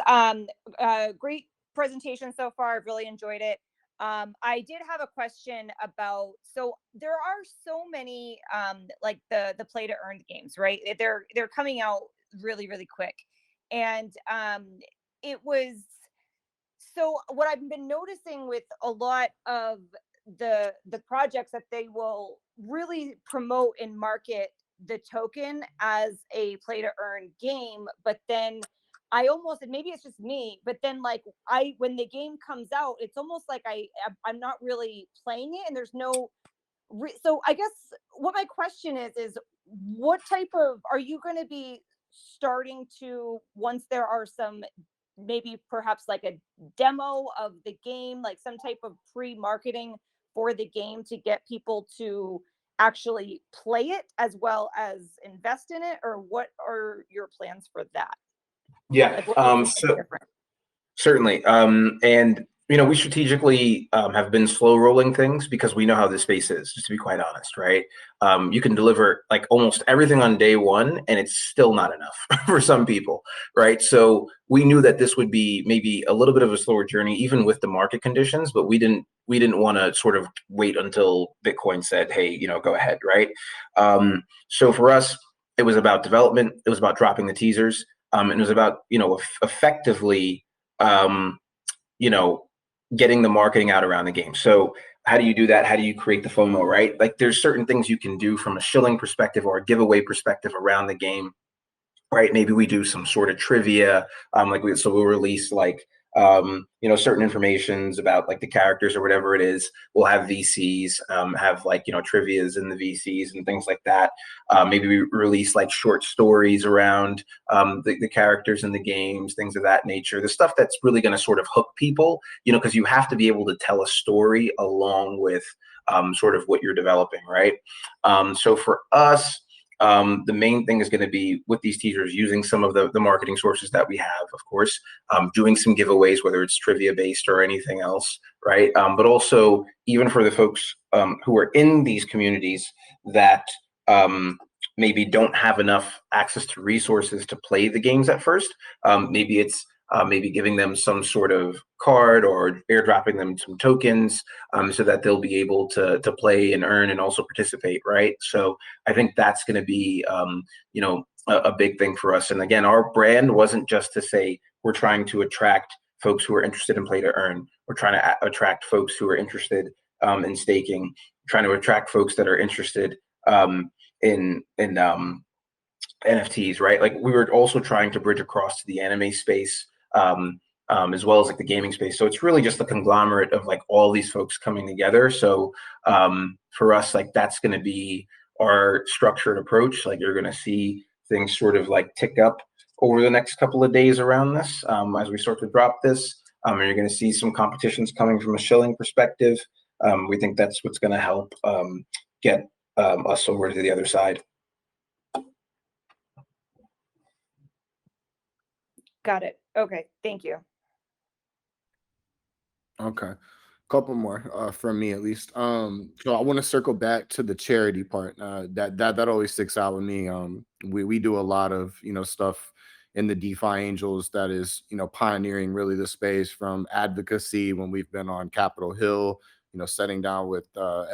great presentation so far. I've really enjoyed it. I did have a question about, so there are so many like the play to earn games, right? They're coming out really, really quick. And it was, so what I've been noticing with a lot of the projects, that they will really promote and market the token as a play to earn game, but then I almost, and maybe it's just me, but then like when the game comes out, it's almost like I'm not really playing it, and there's no so I guess what my question is what type of, are you going to be starting to, once there are some, maybe perhaps like a demo of the game, like some type of pre-marketing for the game to get people to actually play it as well as invest in it, or what are your plans for that? Yeah. Like what makes it different? Certainly. And we strategically have been slow rolling things because we know how this space is, just to be quite honest, right? You can deliver like almost everything on day one and it's still not enough for some people, right? So we knew that this would be maybe a little bit of a slower journey, even with the market conditions, but we didn't want to sort of wait until Bitcoin said, hey, go ahead, right? So for us, it was about development, it was about dropping the teasers, and it was about, effectively getting the marketing out around the game. So how do you do that? How do you create the FOMO, right? Like there's certain things you can do from a shilling perspective or a giveaway perspective around the game, right? Maybe we do some sort of trivia, so we'll release like certain informations about like the characters or whatever it is. We'll have VCs have like trivias in the VCs and things like that. Maybe we release like short stories around the characters in the games, things of that nature. The stuff that's really going to sort of hook people, because you have to be able to tell a story along with sort of what you're developing, right? So for us, the main thing is going to be with these teasers using some of the marketing sources that we have, of course, doing some giveaways, whether it's trivia based or anything else, right? But also even for the folks who are in these communities that maybe don't have enough access to resources to play the games at first, maybe it's maybe giving them some sort of card or airdropping them some tokens so that they'll be able to play and earn and also participate, right? So I think that's going to be, a big thing for us. And again, our brand wasn't just to say we're trying to attract folks who are interested in play to earn. We're trying to attract folks who are interested in staking, trying to attract folks that are interested in NFTs, right? Like we were also trying to bridge across to the anime space, as well as like the gaming space. So it's really just a conglomerate of like all these folks coming together. So for us, like that's going to be our structured approach. Like you're going to see things sort of like tick up over the next couple of days around this as we start to drop this. And you're going to see some competitions coming from a shilling perspective. We think that's what's going to help get us over to the other side. Got it. Okay. Thank you. Okay. Couple more from me at least. So I want to circle back to the charity part. That always sticks out with me. We do a lot of stuff in the DeFi Angels that is pioneering really the space, from advocacy when we've been on Capitol Hill, sitting down with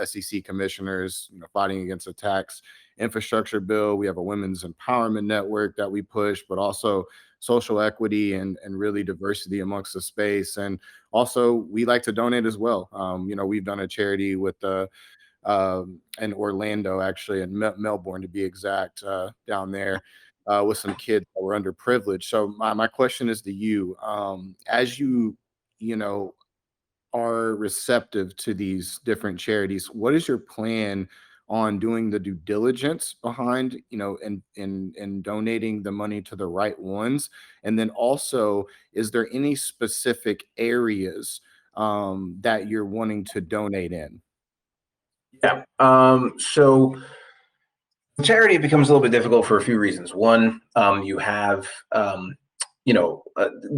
SEC commissioners, fighting against a tax infrastructure bill. We have a women's empowerment network that we push, but also social equity and really diversity amongst the space. And also we like to donate as well. We've done a charity with in Orlando, actually, in Melbourne to be exact, down there with some kids that were underprivileged. So my question is to you, as you know are receptive to these different charities, what is your plan on doing the due diligence behind, and donating the money to the right ones? And then also, is there any specific areas that you're wanting to donate in? Yeah. So charity becomes a little bit difficult for a few reasons. One, you have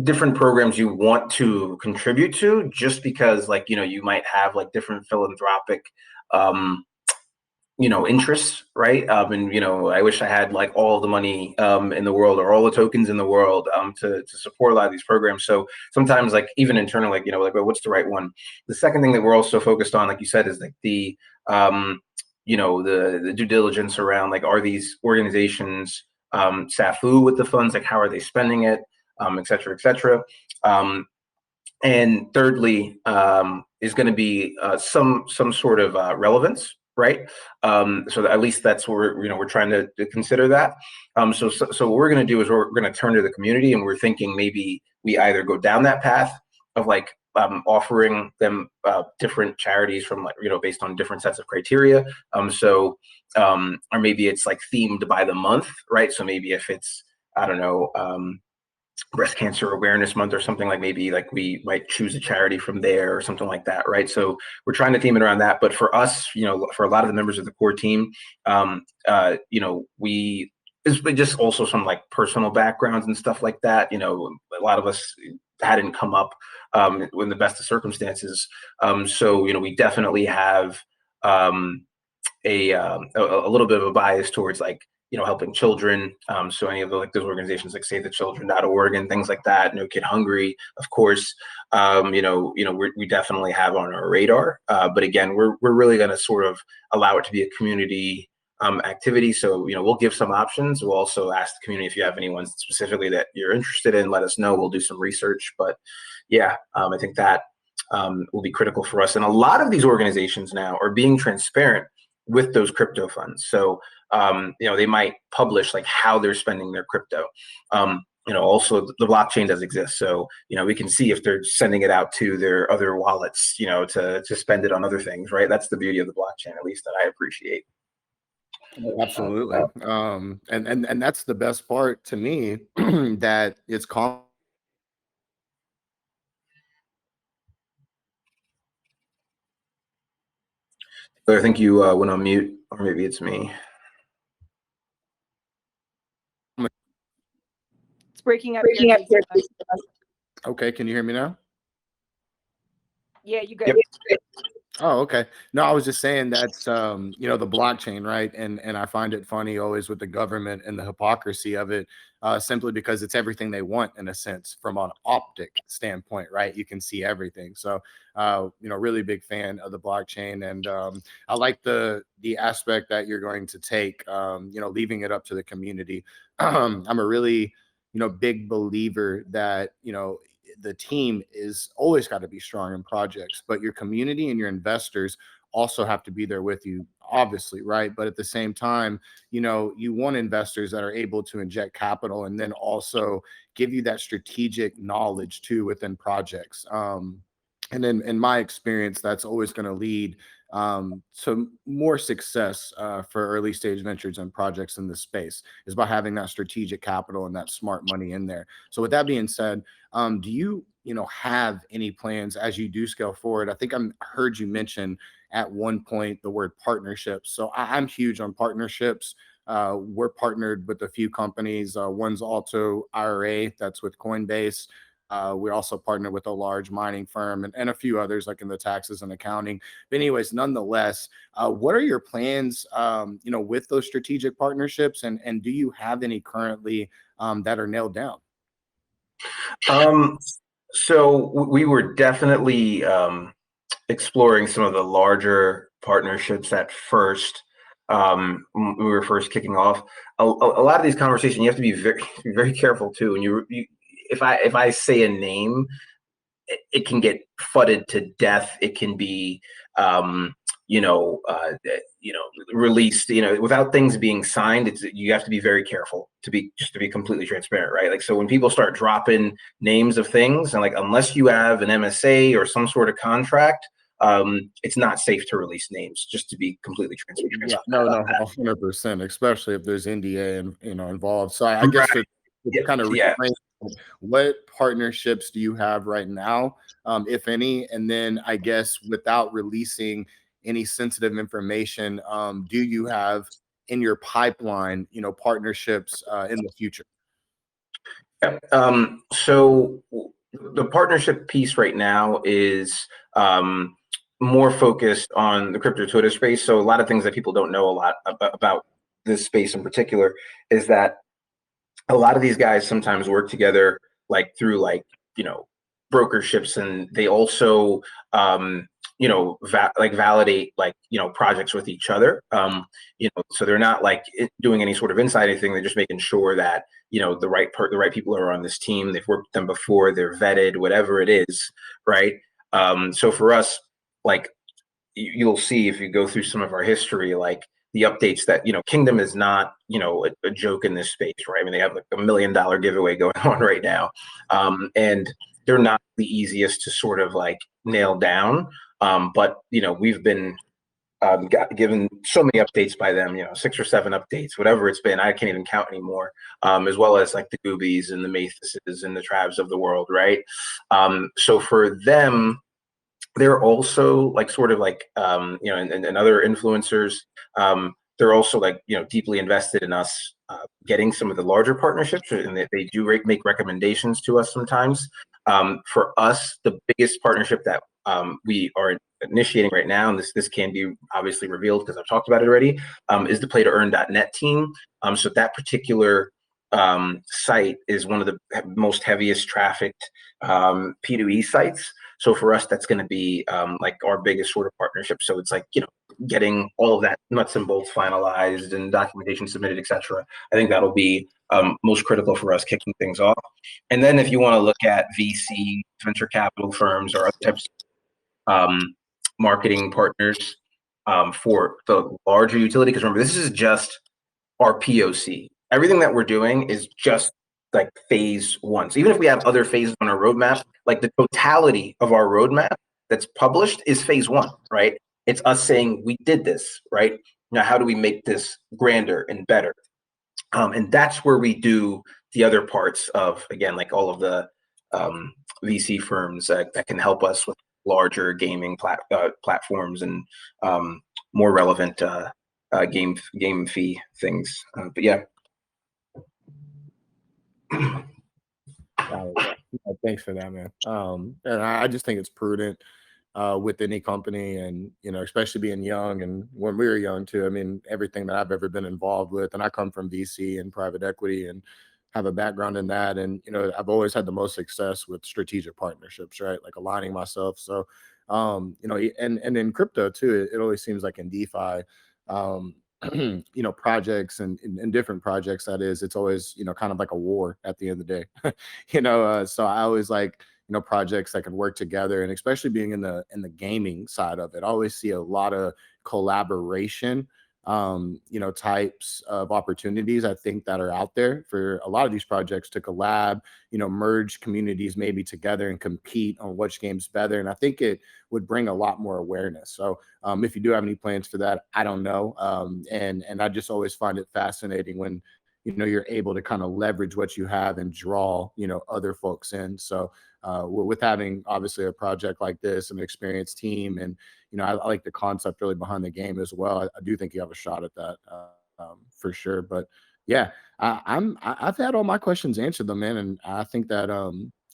different programs you want to contribute to, just because like you might have like different philanthropic interests, right? And I wish I had like all the money in the world or all the tokens in the world to support a lot of these programs. So sometimes like even internally, like well, what's the right one? The second thing that we're also focused on, like you said, is like the due diligence around like, are these organizations SAFU with the funds, like how are they spending it, et cetera, et cetera. And thirdly, is going to be some sort of relevance, right? So that at least that's what we're trying to consider that. So what we're going to do is we're going to turn to the community, and we're thinking maybe we either go down that path of like offering them different charities from, like, based on different sets of criteria. Or maybe it's like themed by the month, right? So maybe if it's, I don't know, Breast Cancer Awareness Month or something, like maybe like we might choose a charity from there or something like that, right? So we're trying to theme it around that. But for us, for a lot of the members of the core team, it's just also some like personal backgrounds and stuff like that. A lot of us hadn't come up in the best of circumstances. So we definitely have a little bit of a bias towards like helping children. So any of the, like those organizations like SaveTheChildren.org and things like that, No Kid Hungry, of course, we definitely have on our radar. But again, we're really going to sort of allow it to be a community activity. So we'll give some options. We'll also ask the community if you have anyone specifically that you're interested in, let us know. We'll do some research. But yeah, I think that will be critical for us. And a lot of these organizations now are being transparent with those crypto funds. So they might publish like how they're spending their crypto. Also the blockchain does exist. So, we can see if they're sending it out to their other wallets, to spend it on other things, right? That's the beauty of the blockchain, at least that I appreciate. Absolutely. And that's the best part to me, that it's I think you went on mute, or maybe it's me. It's breaking up here. Okay, can you hear me now? Yeah, you good. Yep. Oh, okay. No, I was just saying that's the blockchain, right? And I find it funny always with the government and the hypocrisy of it, simply because it's everything they want in a sense from an optic standpoint, right? You can see everything. So really big fan of the blockchain, and I like the aspect that you're going to take, leaving it up to the community. I'm a really big believer that the team is always got to be strong in projects, but your community and your investors also have to be there with you, obviously, right? But at the same time, you want investors that are able to inject capital and then also give you that strategic knowledge too within projects. And then in my experience, that's always going to lead to more success for early stage ventures and projects in this space, is by having that strategic capital and that smart money in there. So with that being said, do you have any plans as you do scale forward? I think I heard you mention at one point the word partnerships. So I'm huge on partnerships. We're partnered with a few companies. One's Alto IRA, that's with Coinbase. We also partner with a large mining firm and a few others like in the taxes and accounting. But anyways, nonetheless, what are your plans, with those strategic partnerships, and do you have any currently that are nailed down? So we were definitely exploring some of the larger partnerships at first. When we were first kicking off. A lot of these conversations, you have to be very careful too. And if I say a name, it can get fudded to death. It can be released, without things being signed. You have to be very careful to be completely transparent, right? Like, so when people start dropping names of things, and like, unless you have an MSA or some sort of contract, it's not safe to release names, just to be completely transparent. Yeah, no, 100%, especially if there's NDA and involved. So I guess to kind of reframe, what partnerships do you have right now, if any? And then I guess without releasing any sensitive information, do you have in your pipeline, partnerships in the future? Yeah. So the partnership piece right now is more focused on the crypto Twitter space. So a lot of things that people don't know a lot about this space in particular is that a lot of these guys sometimes work together, like through brokerships, and they also validate projects with each other. So they're not doing any sort of inside thing. They're just making sure that the right people are on this team. They've worked with them before. They're vetted, whatever it is, right? So for us, you'll see if you go through some of our history, the updates that Kingdom is not a joke in this space, right? I mean, they have $1 million giveaway going on right now, and they're not the easiest to sort of nail down. But we've been given so many updates by them, 6 or 7 updates, whatever it's been. I can't even count anymore. As well as the Goobies and the Mathises and the Travs of the world, right? So for them, they're also and other influencers. They're also deeply invested in us getting some of the larger partnerships, and they do make recommendations to us sometimes. For us, the biggest partnership that we are initiating right now, and this can be obviously revealed because I've talked about it already, is the play-to-earn.net team. So that particular site is one of the most heaviest trafficked P2E sites. So for us, that's going to be our biggest sort of partnership. So it's getting all of that nuts and bolts finalized and documentation submitted, etc. I think that'll be most critical for us kicking things off. And then if you want to look at VC, venture capital firms, or other types of marketing partners for the larger utility, because remember, this is just our POC. Everything that we're doing is just phase 1. So even if we have other phases on our roadmap, the totality of our roadmap that's published is phase 1, right? It's us saying we did this, right? Now, how do we make this grander and better? And that's where we do the other parts of, again, all of the VC firms that can help us with larger gaming platforms and more relevant game fee things. But yeah. Thanks for that, man. And I just think it's prudent with any company, and especially being young, and when we were young too. I mean, everything that I've ever been involved with, and I come from VC and private equity and have a background in that, and I've always had the most success with strategic partnerships, right? Aligning myself. So and in crypto too, it always seems like in DeFi, projects and different projects, that is, it's always kind of like a war at the end of the day. So I always projects that can work together, and especially being in the gaming side of it, I always see a lot of collaboration types of opportunities, I think, that are out there for a lot of these projects to collab, merge communities maybe together and compete on which game's better. And I think it would bring a lot more awareness. So if you do have any plans for that, I don't know. And I just always find it fascinating when you're able to kind of leverage what you have and draw other folks in. So with having obviously a project like this, an experienced team, and I like the concept really behind the game as well. I do think you have a shot at that for sure. But yeah, I've had all my questions answered, though, man, and I think that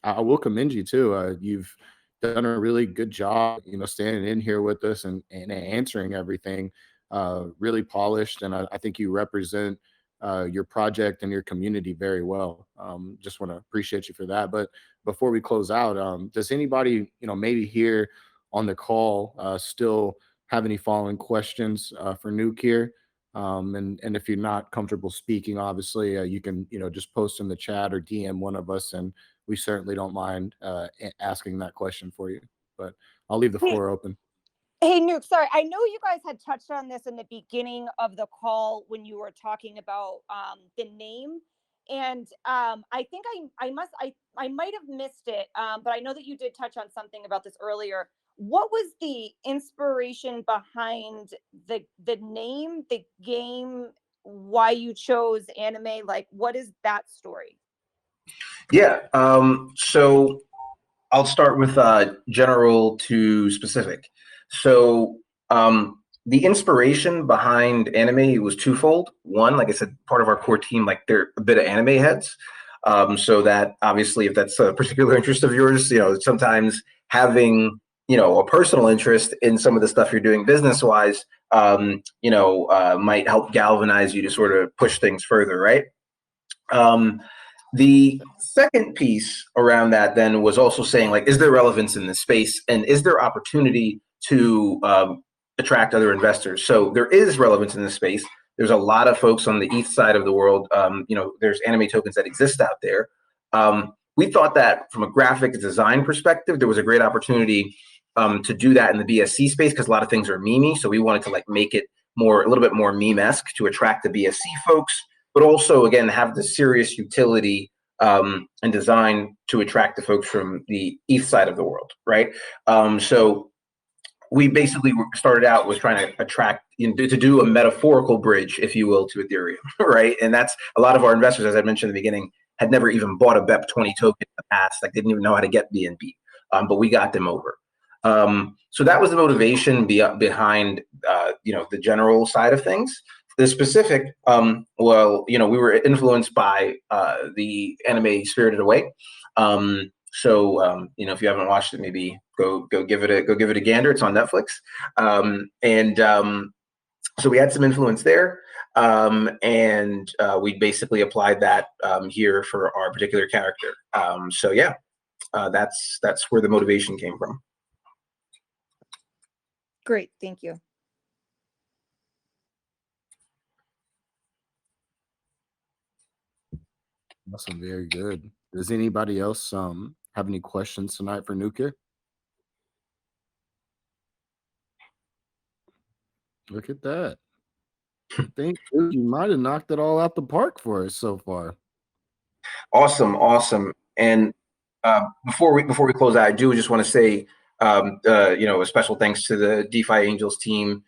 I will commend you too. You've done a really good job, standing in here with us and answering everything. Really polished, and I think you represent your project and your community very well. Just want to appreciate you for that. But before we close out, does anybody maybe here on the call still have any following questions for Nuke here? And if you're not comfortable speaking, obviously you can just post in the chat or DM one of us, and we certainly don't mind asking that question for you. But I'll leave the floor open. Hey, Nuke, sorry. I know you guys had touched on this in the beginning of the call when you were talking about the name. And I think I might have missed it, but I know that you did touch on something about this earlier. What was the inspiration behind the name, the game, why you chose anime? What is that story? Yeah. So I'll start with general to specific. So the inspiration behind anime was twofold. One, like I said, part of our core team, they're a bit of anime heads. So that obviously, if that's a particular interest of yours, sometimes having a personal interest in some of the stuff you're doing business wise, might help galvanize you to sort of push things further, right? The second piece around that then was also saying, is there relevance in this space, and is there opportunity to attract other investors. So there is relevance in this space. There's a lot of folks on the ETH side of the world. There's anime tokens that exist out there. We thought that from a graphic design perspective, there was a great opportunity to do that in the BSC space because a lot of things are memey. So we wanted to like make it a little bit more meme-esque to attract the BSC folks, but also again have the serious utility and design to attract the folks from the ETH side of the world, right? So we basically started out was trying to attract, to do a metaphorical bridge, if you will, to Ethereum, right? And that's a lot of our investors, as I mentioned in the beginning, had never even bought a BEP20 token in the past, like didn't even know how to get BNB, but we got them over. So that was the motivation behind, the general side of things. The specific, we were influenced by the anime Spirited Away. If you haven't watched it, maybe go give it a gander. It's on Netflix. So we had some influence there, and we basically applied that here for our particular character. That's where the motivation came from. Great, thank you. Awesome, very good. Does anybody else have any questions tonight for Nuke here? Look at that. I think you might have knocked it all out the park for us so far. Awesome. And before we close out, I do just want to say, a special thanks to the DeFi Angels team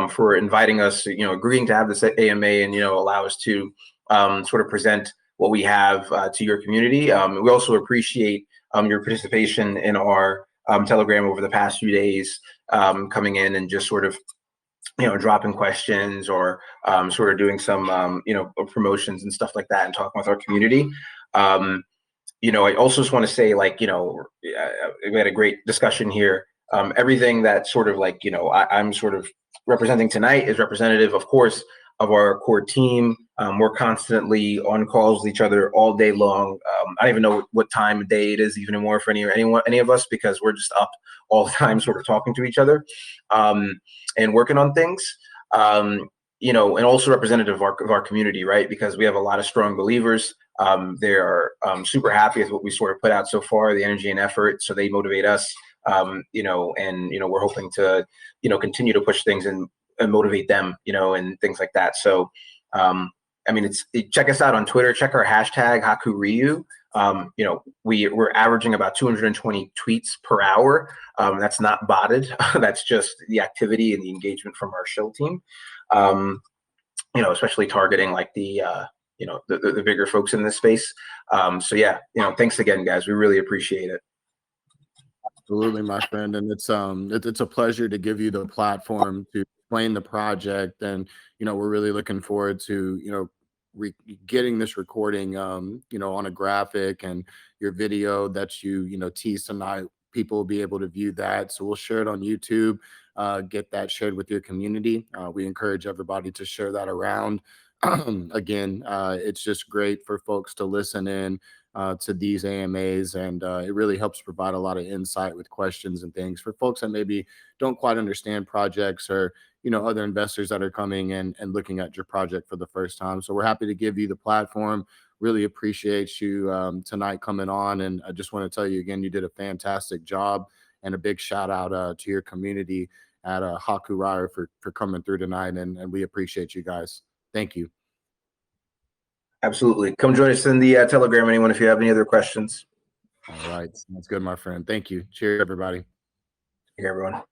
for inviting us, agreeing to have this AMA and, allow us to sort of present what we have to your community. We also appreciate your participation in our Telegram over the past few days, coming in and just sort of, dropping questions or sort of doing some, promotions and stuff like that and talking with our community. I also just want to say, we had a great discussion here. Everything that sort of I'm sort of representing tonight is representative, of course, of our core team. We're constantly on calls with each other all day long. I don't even know what time of day it is even anymore for any of us, because we're just up all the time sort of talking to each other and working on things. And also representative of our community, right? Because we have a lot of strong believers. They are super happy with what we sort of put out so far, the energy and effort. So they motivate us, and we're hoping to, continue to push things and motivate them, and things like that. So, check us out on Twitter. Check our hashtag Haku-Ryu. We're averaging about 220 tweets per hour. That's not botted. That's just the activity and the engagement from our shill team. Especially targeting like the bigger folks in this space. Thanks again, guys. We really appreciate it. Absolutely, my friend. And it's a pleasure to give you the platform to explain the project. And, we're really looking forward to, getting this recording, on a graphic, and your video that you teased tonight. People will be able to view that. So we'll share it on YouTube, get that shared with your community. We encourage everybody to share that around. Again, it's just great for folks to listen in to these AMAs, and it really helps provide a lot of insight with questions and things for folks that maybe don't quite understand projects, or other investors that are coming in and looking at your project for the first time. So we're happy to give you the platform. Really appreciate you tonight coming on, and I just want to tell you again, you did a fantastic job, and a big shout out to your community at Haku-Ryu for coming through tonight, and we appreciate you guys. Thank you. Absolutely. Come join us in the Telegram, anyone, if you have any other questions. All right. That's good, my friend. Thank you. Cheers, everybody. Hey, everyone.